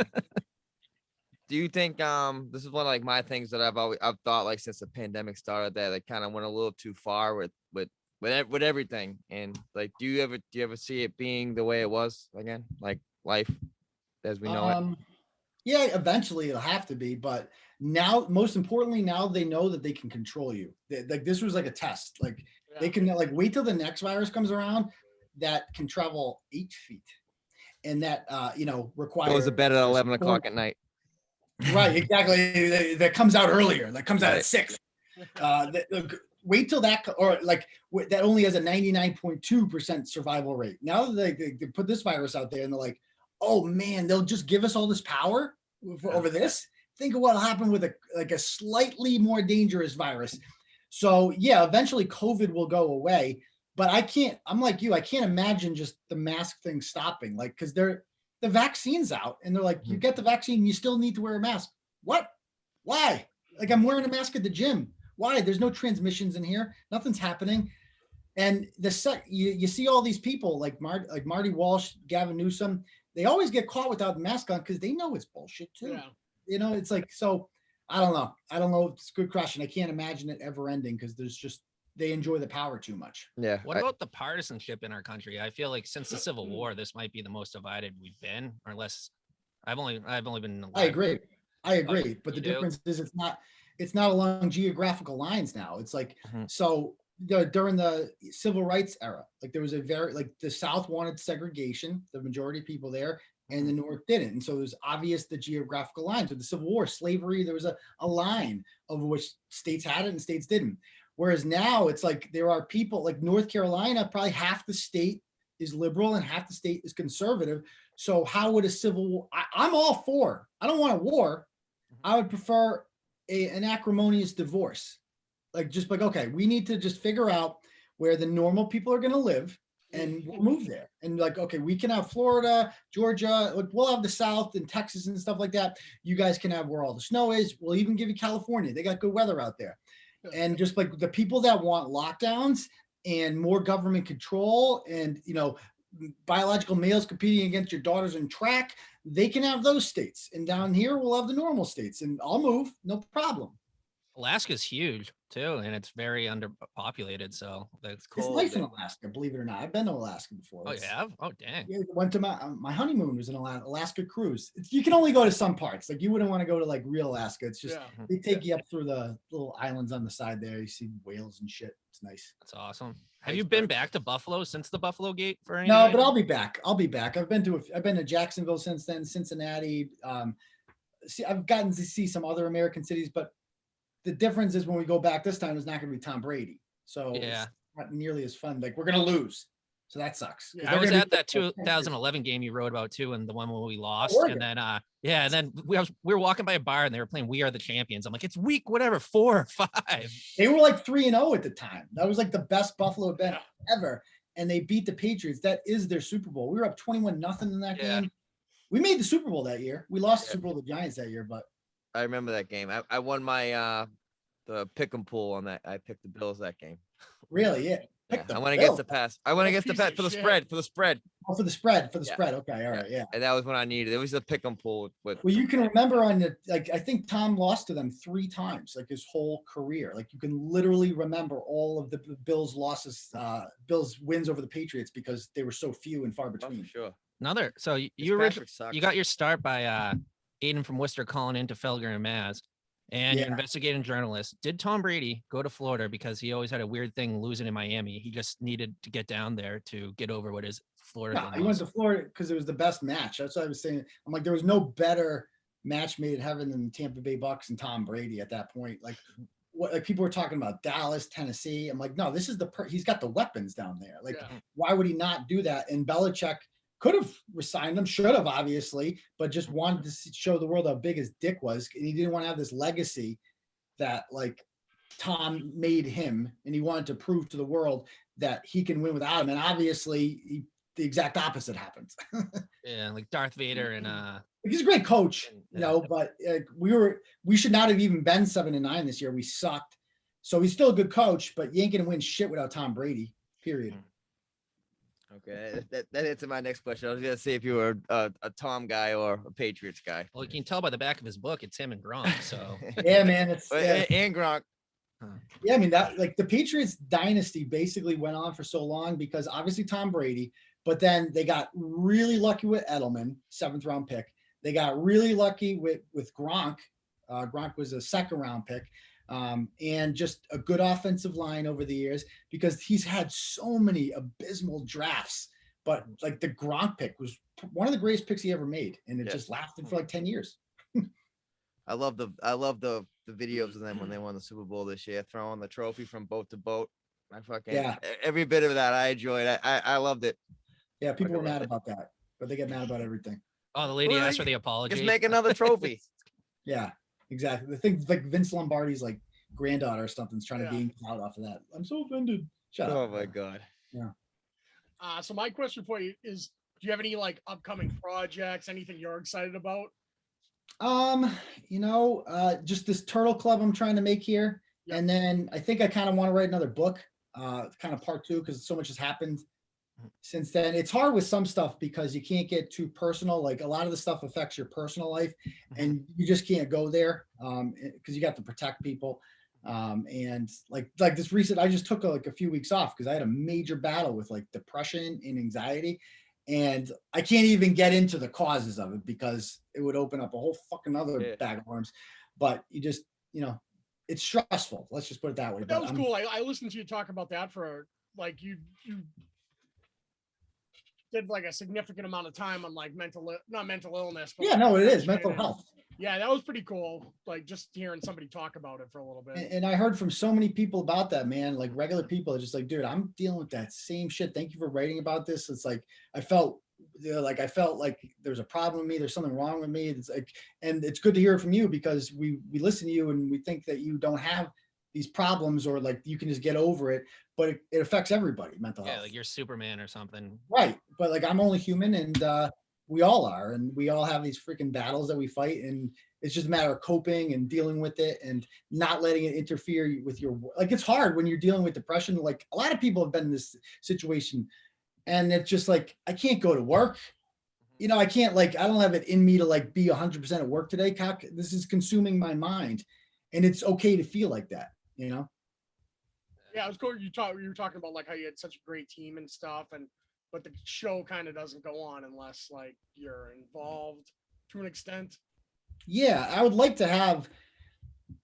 do you think this is one of like my things that I've thought like since the pandemic started that like kind of went a little too far with everything, and like do you ever see it being the way it was again, like life as we know it? Yeah, eventually it'll have to be, but now, most importantly, now they know that they can control you. Like this was like a test. Like they can like wait till the next virus comes around that can travel 8 feet, and that requires Goes to bed at 11 o'clock at night. Right, exactly. That comes out earlier. That comes out Right. at 6. Wait till that, or like that only has a 99.2% survival rate. Now that they put this virus out there, and they're like, oh man, they'll just give us all this power over this. Think of what'll happen with a slightly more dangerous virus. So yeah, eventually COVID will go away. But I'm like you, I can't imagine just the mask thing stopping. Like, because the vaccine's out, and they're like, you get the vaccine, you still need to wear a mask. What? Why? Like, I'm wearing a mask at the gym. Why? There's no transmissions in here. Nothing's happening. And you see all these people like Marty Walsh, Gavin Newsom, they always get caught without the mask on because they know it's bullshit too. Yeah. It's like, so I don't know. It's a good question. I can't imagine it ever ending because they enjoy the power too much. Yeah. What about the partisanship in our country? I feel like since the Civil War, this might be the most divided we've been, or unless I've only been. I agree. But the You do? difference is it's not along geographical lines now. It's like, Mhm. so during the civil rights era, like there was the South wanted segregation, the majority of people there, and the North didn't. And so it was obvious the geographical lines. With the Civil War, slavery, there was a line of which states had it and states didn't. Whereas now it's like there are people like North Carolina, probably half the state is liberal and half the state is conservative. So how would a civil war? I'm all for. I don't want a war. I would prefer an acrimonious divorce. Like just like, okay, we need to just figure out where the normal people are going to live, and we'll move there. And like, okay, we can have Florida, Georgia, we'll have the South and Texas and stuff like that. You guys can have where all the snow is. We'll even give you California. They got good weather out there. And just like the people that want lockdowns and more government control and, biological males competing against your daughters in track, they can have those states. And down here, we'll have the normal states, and I'll move, no problem. Alaska's huge too, and it's very underpopulated. So that's It's cool. nice in Alaska, believe it or not. I've been to Alaska before. Oh, It's- yeah. Oh, dang. Yeah, went to my honeymoon was an Alaska cruise. You can only go to some parts. Like you wouldn't want to go to like real Alaska. It's just Yeah. they take you up through the little islands on the side there. You see whales and shit. It's nice. That's awesome. Have you been back to Buffalo since the Buffalo Gate for any? No, but I'll be back. I've been to Jacksonville since then, Cincinnati. I've gotten to see some other American cities, but the difference is when we go back this time, it's not going to be Tom Brady. So Yeah. it's not nearly as fun. Like we're going to lose. So that sucks. 'Cause I they're was gonna at be- that 2011 game you wrote about too, and the one where we lost. Oregon. And then, and then we were walking by a bar and they were playing "We Are the Champions." I'm like, it's week whatever 4 or 5. They were like 3-0 at the time. That was like the best Buffalo had been ever. And they beat the Patriots. That is their Super Bowl. We were up 21-0 in that Yeah. game. We made the Super Bowl that year. We lost the Super Bowl to the Giants that year, but I remember that game. I won my the pick 'em pool on that. I picked the Bills that game. really, yeah. Yeah, Pick the I went against Bills. the pass. I went What a against the piece pass of for the shit. spread. For the spread. Oh, for the spread. Yeah. Spread. Okay, all right, yeah. And that was when I needed it. It was the pick 'em pool with Well, you can remember on the I think Tom lost to them 3 times, like his whole career. Like you can literally remember all of the Bills losses, Bills wins over the Patriots because they were so few and far oh, between. for sure. Another. So you Fitzpatrick sucks. you got your start by Aiden from Worcester calling into Felger and Maz, and you're Yeah. investigating journalist. Did Tom Brady go to Florida because he always had a weird thing losing in Miami? He just needed to get down there to get over what his Florida No, thing he went was. to Florida because it was the best match. That's what I was saying. I'm like, there was no better match made in heaven than Tampa Bay Bucks and Tom Brady at that point. Like, what like people were talking about Dallas, Tennessee. I'm like, no, this is he's got the weapons down there. Like, Yeah. why would he not do that? And Belichick could have resigned him, should have obviously, but just wanted to show the world how big his dick was, and he didn't want to have this legacy that like Tom made him, and he wanted to prove to the world that he can win without him. And obviously, the exact opposite happens. Yeah, like Darth Vader and He's a great coach, Yeah. but we should not have even been 7-9 this year. We sucked. So he's still a good coach, but you ain't gonna win shit without Tom Brady. Period. Okay, that answered my next question. I was gonna see if you were a Tom guy or a Patriots guy. Well, you can tell by the back of his book, it's him and Gronk. So Yeah, man. It's yeah. And Gronk. Yeah, I mean that like the Patriots dynasty basically went on for so long because obviously Tom Brady, but then they got really lucky with Edelman, 7th round pick. They got really lucky with Gronk. Gronk was a 2nd round pick. And just a good offensive line over the years because he's had so many abysmal drafts. But like the Gronk pick was one of the greatest picks he ever made, and it just lasted for like 10 years. I love the videos of them when they won the Super Bowl this year, throwing the trophy from boat to boat. I fucking every bit of that I enjoyed. I loved it. Yeah, people were Fucking mad loved it. about that, but they get mad about everything. oh, the lady Well, asked for the apology. Just make another trophy. Yeah, exactly. The thing like Vince Lombardi's like granddaughter or something's trying to gain clout off of that. I'm so offended. Shut up. Oh my god. So my question for you is, do you have any like upcoming projects, anything you're excited about? Just this Turtle Club I'm trying to make here. Yep. And then I think I kind of want to write another book, kind of part 2, because so much has happened since then. It's hard with some stuff because you can't get too personal. Like a lot of the stuff affects your personal life and you just can't go there because you got to protect people. And like this recent, I just took like a few weeks off because I had a major battle with like depression and anxiety. And I can't even get into the causes of it because it would open up a whole fucking other bag of worms. But you just, it's stressful. Let's just put it that way. But that was cool. I listened to you talk about that for like you did like a significant amount of time on like not mental illness. But yeah, no, it is mental health. Yeah, that was pretty cool. Like just hearing somebody talk about it for a little bit. And I heard from so many people about that, man. Like regular people are just like, dude, I'm dealing with that same shit. Thank you for writing about this. It's like I felt like there's a problem with me. There's something wrong with me. It's like, and it's good to hear it from you because we listen to you and we think that you don't have these problems or like you can just get over it. But it affects everybody, mental health. Yeah, like you're Superman or something. Right. But like I'm only human and we all are, and we all have these freaking battles that we fight, and it's just a matter of coping and dealing with it and not letting it interfere with your, like, it's hard when you're dealing with depression. Like a lot of people have been in this situation and it's just like, I can't go to work. I can't, like, I don't have it in me to like be 100% at work today. This is consuming my mind, and it's okay to feel like that, Yeah, it was cool. You were talking about like how you had such a great team and stuff, but the show kind of doesn't go on unless like you're involved to an extent. Yeah, I would like to have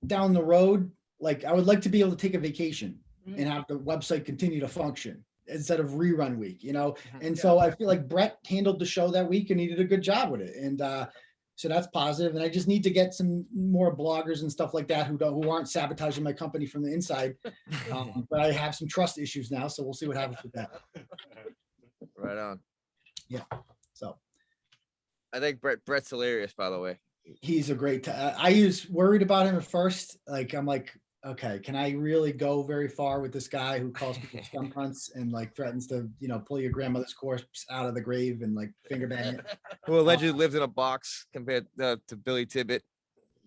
down the road, like I would like to be able to take a vacation and have the website continue to function instead of rerun week, And so I feel like Brett handled the show that week and he did a good job with it. And so that's positive. And I just need to get some more bloggers and stuff like that who aren't sabotaging my company from the inside. But I have some trust issues now, so we'll see what happens with that. Right on. Yeah. So I think Brett's hilarious, by the way. He's a great. I was worried about him at first. Like I'm like, okay, can I really go very far with this guy who calls people scum hunts and like threatens to, pull your grandmother's corpse out of the grave and like finger bang it? Who allegedly lives in a box compared to Billy Tibbet.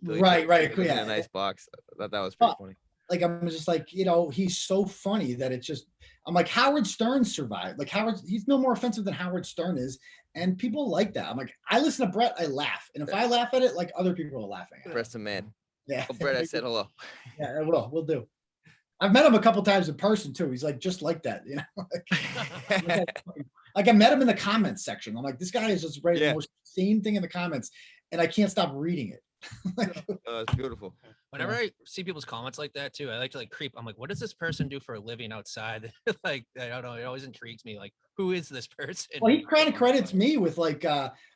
Right. Lived in Yeah. a nice box. I thought that was pretty funny. Like I'm just like, he's so funny that it's just. I'm like, Howard Stern survived. Like he's no more offensive than Howard Stern is. And people like that. I'm like, I listen to Brett, I laugh. And if I laugh at it, like other people are laughing at it. Brett's a man. Yeah. Oh, Brett, I said hello. Yeah, I will. We'll do. I've met him a couple times in person too. He's like, just like that, Like I met him in the comments section. I'm like, this guy is just writing the most insane thing in the comments. And I can't stop reading it. It's beautiful. Whenever I see people's comments like that too, I like to like creep. I'm like, what does this person do for a living outside? Like, I don't know. It always intrigues me. Like, who is this person? Well, he kind of credits me with like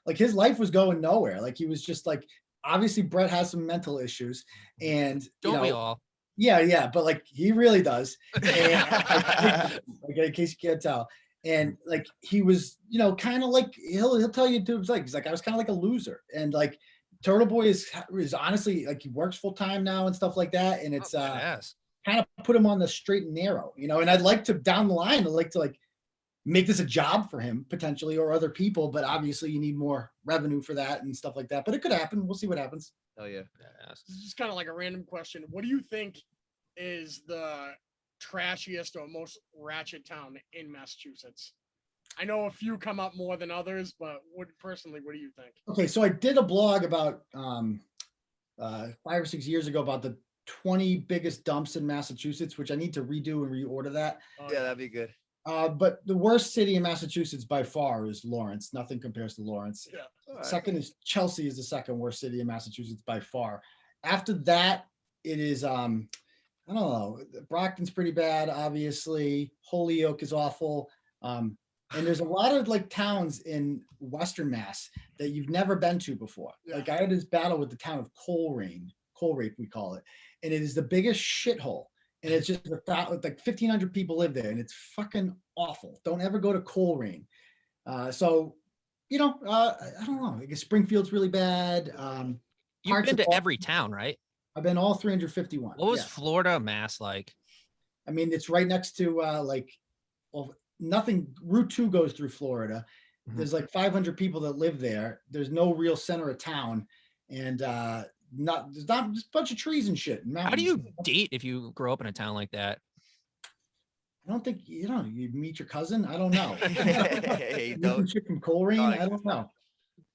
his life was going nowhere. Like he was just like, obviously Brett has some mental issues and don't we all? Yeah. But like, he really does. And, like, in case you can't tell. And like, he was, kind of like, he'll tell you to, he's like, I was kind of like a loser. And like, Turtleboy is honestly like he works full time now and stuff like that, and it's kind of put him on the straight and narrow, And I'd like to down the line, I'd like to like make this a job for him potentially or other people, but obviously you need more revenue for that and stuff like that. But it could happen. We'll see what happens. Oh yeah. This is just kind of like a random question. What do you think is the trashiest or most ratchet town in Massachusetts? I know a few come up more than others, but what do you think? Okay, so I did a blog about 5 or 6 years ago about the 20 biggest dumps in Massachusetts, which I need to redo and reorder that. Oh, Yeah, that'd be good. But the worst city in Massachusetts by far is Lawrence. Nothing compares to Lawrence. Yeah. All right. Second is Chelsea is the second worst city in Massachusetts by far. After that, it is I don't know. Brockton's pretty bad, obviously. Holyoke is awful. And there's a lot of like towns in Western Mass that you've never been to before. Yeah. Like I had this battle with the town of Colerape, we call it, and it is the biggest shithole. And it's just like 1,500 people live there, and it's fucking awful. Don't ever go to Coleraine. So, I don't know. I guess Springfield's really bad. You've parts been of to every town, right? I've been all 351. What was yeah. Florida, Mass like? I mean, it's right next to nothing. Route 2 goes through Florida. Mhm. There's like 500 people that live there. There's no real center of town, and there's not just a bunch of trees and shit. And How do mountains. you date if you grow up in a town like that? I don't think you meet your cousin. I don't know. Hey, You don't. can ship from Coleraine. Like- I don't know.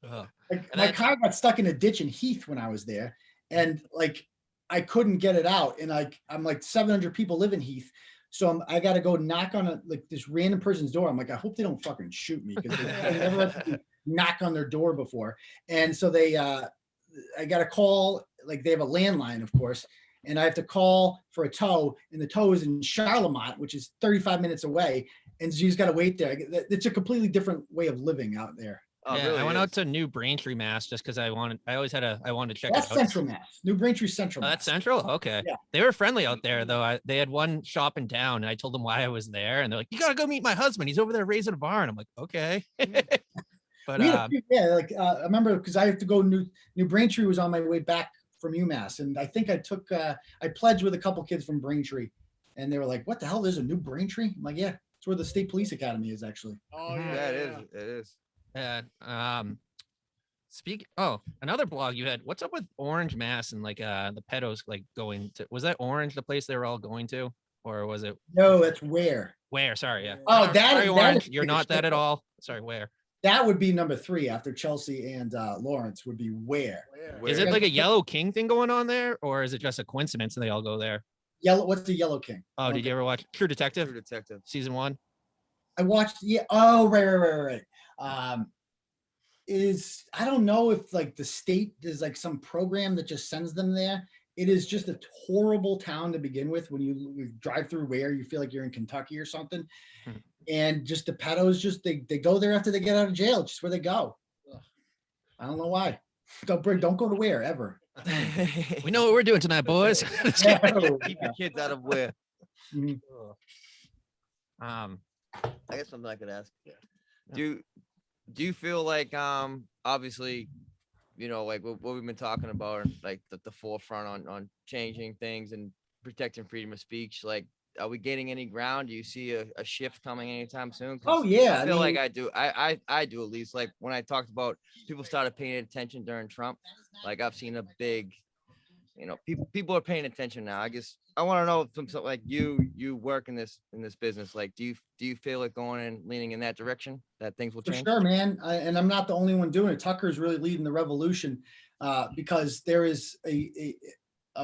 Ugh. Like And my then- car got stuck in a ditch in Heath when I was there, and like I couldn't get it out. And I'm like 700 people live in Heath, so I got to go knock on this random person's door. I'm like, I hope they don't fucking shoot me because I never had to knock on their door before. And so I got to call. Like they have a landline, of course, and I have to call for a tow, and the tow is in Charlemont, which is 35 minutes away, and so you just got to wait there. It's a completely different way of living out there. Oh, Yeah, really I went is. out to New Braintree, Mass, just because I wanted to check That's it out. Central Mass. New Braintree Central. Oh, Mass. that's Central. Okay. Yeah. They were friendly out there, though. They had one shop in town, and I told them why I was there, and they're like, "You gotta go meet my husband. He's over there raising a barn." I'm like, "Okay." But We had a few- I remember because I have to go. New Braintree was on my way back from UMass, and I think I pledged with a couple kids from Braintree, and they were like, "What the hell? There's a new Braintree?" I'm like, "Yeah, it's where the State Police Academy is actually." Oh, Mhm. yeah, Yeah, it yeah. is. It is. Another blog you had. What's up with Orange, Mass, and like the pedos like going to? Was that Orange the place they were all going to, or was it No, that's where. where? Sorry, yeah. Oh, Sorry, that sorry, is- that Orange. is You're bigger not that at shithole. all. Sorry, where? That would be number 3 after Chelsea and Lawrence would be where. Is Where? it like a Yellow King thing going on there, or is it just a coincidence and they all go there? What's the Yellow King? Oh, did you ever watch True Detective True Detective. season 1? I watched. Yeah. Oh, right. I don't know if like the state there's like some program that just sends them there. It is just a horrible town to begin with. When you drive through where you feel like you're in Kentucky or something, Hmm. and just the pedos just they go there after they get out of jail. It's just where they go. Ugh. I don't know why. Don't go to where ever. We know what we're doing tonight, boys. Yeah. Keep your kids out of where. Mhm. um, I guess something I could ask. Yeah. Do you feel like obviously, like what we've been talking about, like the forefront on changing things and protecting freedom of speech, like are we gaining any ground? Do you see a shift coming anytime soon? 'Cause Oh yeah. I feel like mean, I do. I do, at least. Like when I talked about people started paying attention during Trump, like I've seen a big, people are paying attention now. I guess I want to know from something like you work in this business. Like, do you feel like going and leaning in that direction that things will For change? sure, man. And I'm not the only one doing it. Tucker's really leading the revolution because there is a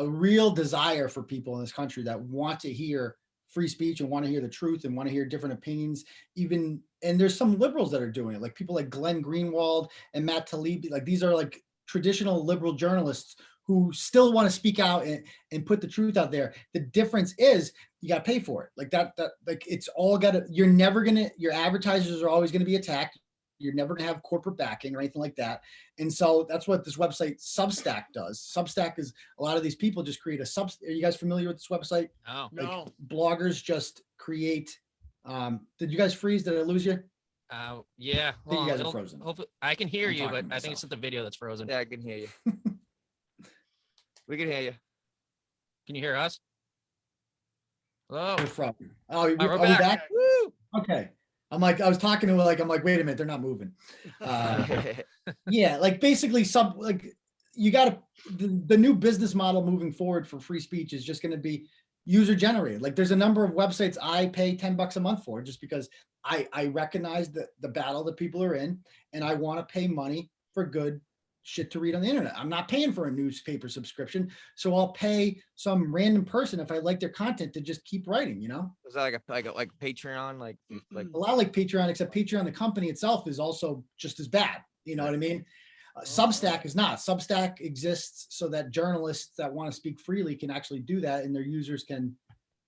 real desire for people in this country that want to hear free speech and want to hear the truth and want to hear different opinions. And there's some liberals that are doing it, like people like Glenn Greenwald and Matt Taibbi. Like these are like traditional liberal journalists who still want to speak out and put the truth out there. The difference is you got to pay for it. Like that, like it's all got to, your advertisers are always going to be attacked. You're never going to have corporate backing or anything like that. And so that's what this website Substack does. Substack is a lot of these people just create a Are you guys familiar with this website? oh, Like No. bloggers just create, did you guys freeze? Did I lose you? yeah. think you guys are it'll- frozen. Hopefully, I can hear I'm you, talking but to I think it's myself. just the video that's frozen. Yeah, I can hear you. We can hear you. Can you hear us? Hello. We're frozen. Oh, are we back. back? Woo! Okay. I was talking to I'm like, wait a minute, they're not moving. Yeah, like basically you got to, the new business model moving forward for free speech is just going to be user generated. Like there's a number of websites I pay $10 a month for just because I recognize the battle that people are in, and I want to pay money for good shit to read on the internet. I'm not paying for a newspaper subscription, so I'll pay some random person if I like their content to just keep writing. Is that like Patreon, like A lot like Patreon, except Patreon, the company itself, is also just as bad. You know what I mean? Substack is not. Substack exists so that journalists that want to speak freely can actually do that, and their users can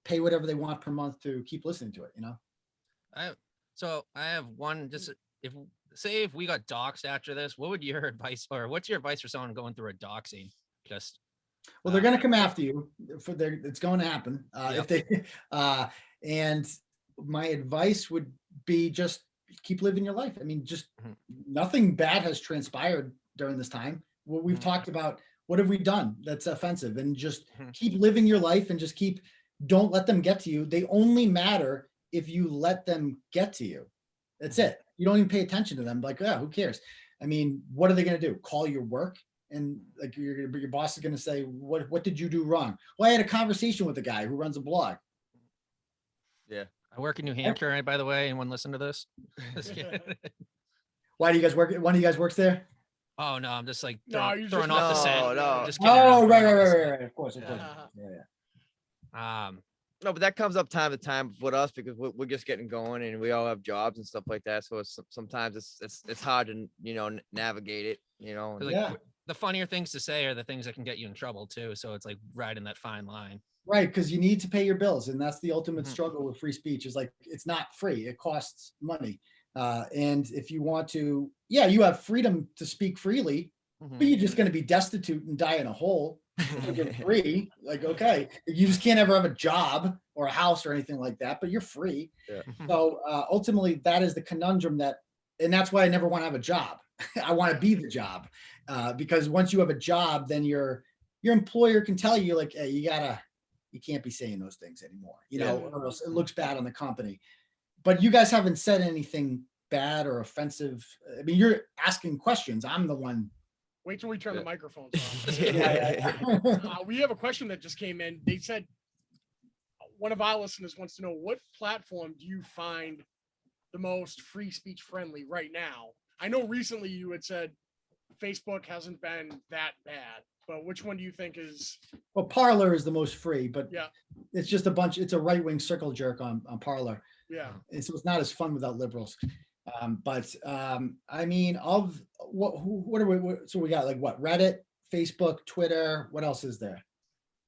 pay whatever they want per month to keep listening to it. You know. So I have one. Just if we got doxxed after this, what would your advice, or what's your advice for someone going through a doxing? Just Well, they're going to come after you. It's going to happen. If they and my advice would be just keep living your life. I mean, just nothing bad has transpired during this time. What we've talked about, what have we done that's offensive, and just keep living your life and just don't let them get to you. They only matter if you let them get to you. That's it. You don't even pay attention to them. Like, who cares? I mean, what are they going to do? Call your work? And like your boss is going to say, what did you do wrong? Well, I had a conversation with a guy who runs a blog. Yeah. I work in New Hampshire, right, by the way. Anyone listen to this? Why do you guys work? One of you guys works there? Oh no, I'm just like No, throwing, you're throwing just- off the No, scent. no. Just kidding Oh, around, right. throwing off the scent. Of course. Um, No, but that comes up time to time with us because we're just getting going and we all have jobs and stuff like that. So sometimes it's hard to navigate it. 'cause, like, Yeah. the funnier things to say are the things that can get you in trouble too. So it's like riding that fine line. Right, because you need to pay your bills, and that's the ultimate Mhm. struggle with free speech. Is like it's not free; it costs money. And if you want to, you have freedom to speak freely, but you're just going to be destitute and die in a hole. If you're free, like okay, you just can't ever have a job or a house or anything like that, but you're free. So ultimately, that is the conundrum and that's why I never want to have a job. I want to be the job, because once you have a job, then your employer can tell you like, hey, you can't be saying those things anymore, or else it looks bad on the company. But you guys haven't said anything bad or offensive. I mean, you're asking questions. I'm the one. Wait till we turn the microphones off. We have a question that just came in. They said one of our listeners wants to know, what platform do you find the most free speech friendly right now? I know recently you had said Facebook hasn't been that bad, but which one do you think is? Well, Parler is the most free, but Yeah. it's just it's a right-wing circle jerk on Parler. Yeah. And so it's not as fun without liberals. I mean, of what are we, so we got like what, Reddit, Facebook, Twitter, what else is there?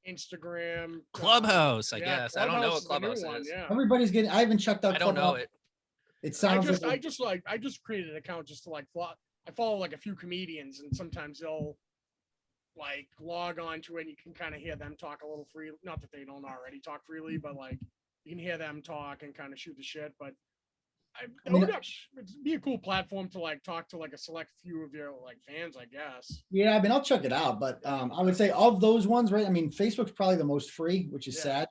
Instagram, Clubhouse, I yeah, guess. I don't know what Clubhouse is the new Clubhouse is. one, yeah. Everybody's getting, I haven't checked out I don't know Clubhouse. it. It sounds I just created an account just to I follow like a few comedians, and sometimes they'll like log on to it and you can kind of hear them talk a little free. Not that they don't already talk freely, but like you can hear them talk and kind of shoot the shit. But it'd be a cool platform to like talk to like a select few of your like fans, I guess. Yeah, I mean, I'll check it out, but I would say of those ones, right? I mean, Facebook's probably the most free, which is sad.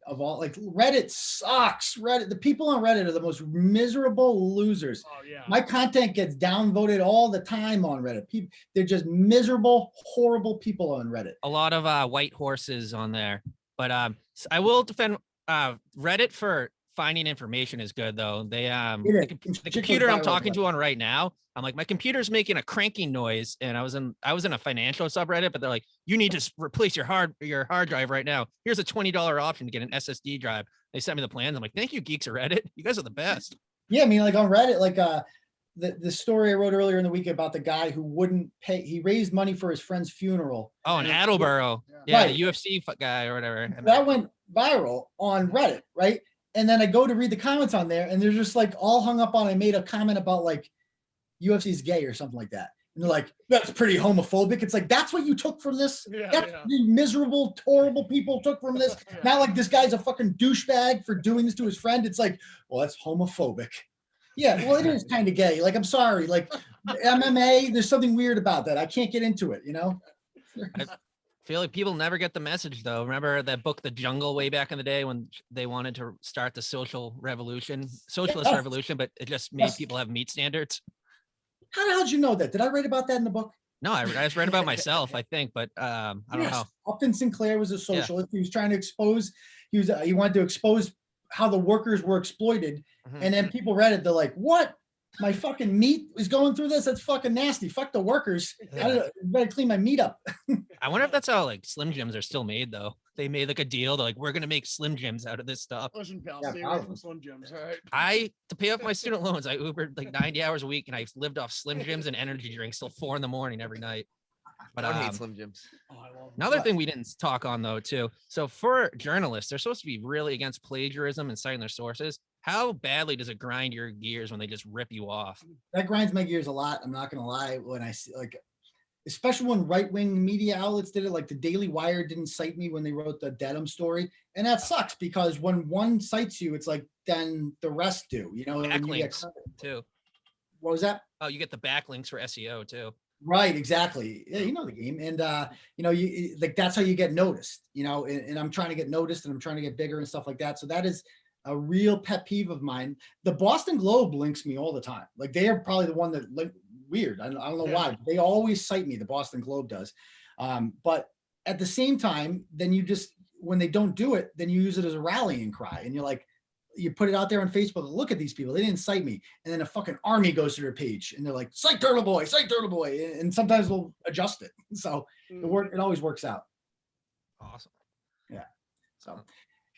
Of all, like Reddit sucks. The people on Reddit are the most miserable losers. Oh yeah. My content gets downvoted all the time on Reddit. They're just miserable, horrible people on Reddit. A lot of white horses on there, but I will defend Reddit for finding information is good though. They the computer I'm talking to on right now, I'm like, my computer's making a cranking noise, and I was in a financial subreddit, but they're like, you need to replace your hard drive right now. Here's a $20 option to get an SSD drive. They sent me the plans. I'm like, thank you, geeks of Reddit. You guys are the best. Yeah, I mean, like on Reddit, like the story I wrote earlier in the week about the guy who wouldn't pay. He raised money for his friend's funeral. Oh, in Attleboro. Yeah, Right. the UFC guy or whatever. That went viral on Reddit, right? And then I go to read the comments on there, and they're just like all hung up on. I made a comment about like UFC's gay or something like that, and they're like, "That's pretty homophobic." It's like that's what you took from this. That's what you miserable, horrible people took from this. Not like this guy's a fucking douchebag for doing this to his friend. It's like, well, that's homophobic. Yeah, well, it is kind of gay. Like, I'm sorry. Like MMA, there's something weird about that. I can't get into it. I feel like people never get the message though. Remember that book, The Jungle, way back in the day when they wanted to start the socialist revolution, but it just made people have meat standards. How the hell did you know that? Did I write about that in the book? No, I just read about myself, I think, but I don't know. Upton Sinclair was a socialist. He was trying to expose he wanted to expose how the workers were exploited. And then people read it, they're like, what? My fucking meat is going through this? That's fucking nasty. Fuck the workers. I better clean my meat up. I wonder if that's how like Slim Jims are still made though. They made like a deal. They're like, we're gonna make Slim Jims out of this stuff. Listen, pal, Yeah, stay away probably. from Slim Jims. All right. To pay off my student loans, I Ubered like 90 hours a week and I lived off Slim Jims and energy drinks till 4 a.m. every night. But I don't hate Slim Jims. Oh, I love another thing we didn't talk on though, too. So for journalists, they're supposed to be really against plagiarism and citing their sources. How badly does it grind your gears when they just rip you off? That grinds my gears a lot. I'm not gonna lie. When I see like, especially when right-wing media outlets did it, like the Daily Wire didn't cite me when they wrote the Dedham story, and that sucks because when one cites you, it's like then the rest do. You know, and you get Backlinks credit. too. What was that? Oh, you get the backlinks for SEO too. Right, exactly. Yeah, you know the game, and you know, you like that's how you get noticed. You know, and I'm trying to get noticed, and I'm trying to get bigger and stuff like that. So that is a real pet peeve of mine. The Boston Globe links me all the time. Like they are probably the one that link weird. I don't know why. They always cite me. The Boston Globe does, but at the same time, then you just when they don't do it, then you use it as a rallying cry, and you're like. You put it out there on Facebook. Look at these people. They didn't cite me. And then a fucking army goes to their page and they're like, cite Turtleboy, cite Turtleboy. And sometimes we'll adjust it. So it always works out. Awesome. Yeah. So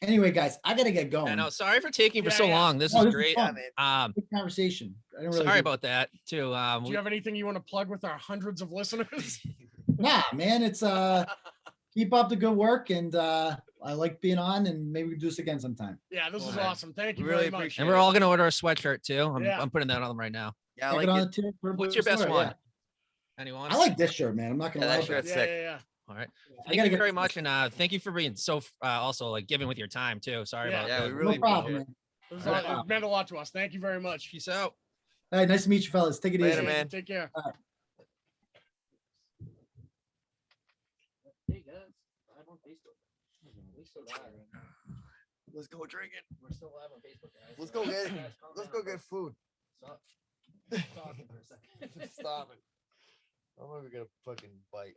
anyway, guys, I got to get going. I know. Sorry for taking for Yeah, so yeah. long. This No, is this is great. fun. Good conversation. I don't really Sorry about that too. Do you have anything you want to plug with our hundreds of listeners? Nah, man, it's keep up the good work, and I like being on, and maybe we can do this again sometime. Yeah, this is Well, awesome. Thank you we really very much. appreciate and we're all gonna order a sweatshirt too. Yeah. I'm putting that on them right now. Yeah, I Check like it on it. the Turtleboy What's your best store, one? yeah. Anyone? I like this shirt, man. I'm not gonna Yeah, lie. that about it. shirt's Yeah, sick. yeah, yeah. All right. I Thank gotta you get very this- much, and thank you for being so also like giving with your time too. Sorry Yeah. about Yeah, that. we really No problem, appreciate man. It meant a lot to us. Thank you very much. Peace out. All right, nice to meet you, fellas. Take it Later, easy. man. Take care. Hey guys, I'm on Facebook. We still live. Let's go drinking. We're still live on Facebook, guys. Let's So, go get guys, calm let's down. go get food. Stop talking for a second. Stop it. I'm never gonna fucking bite.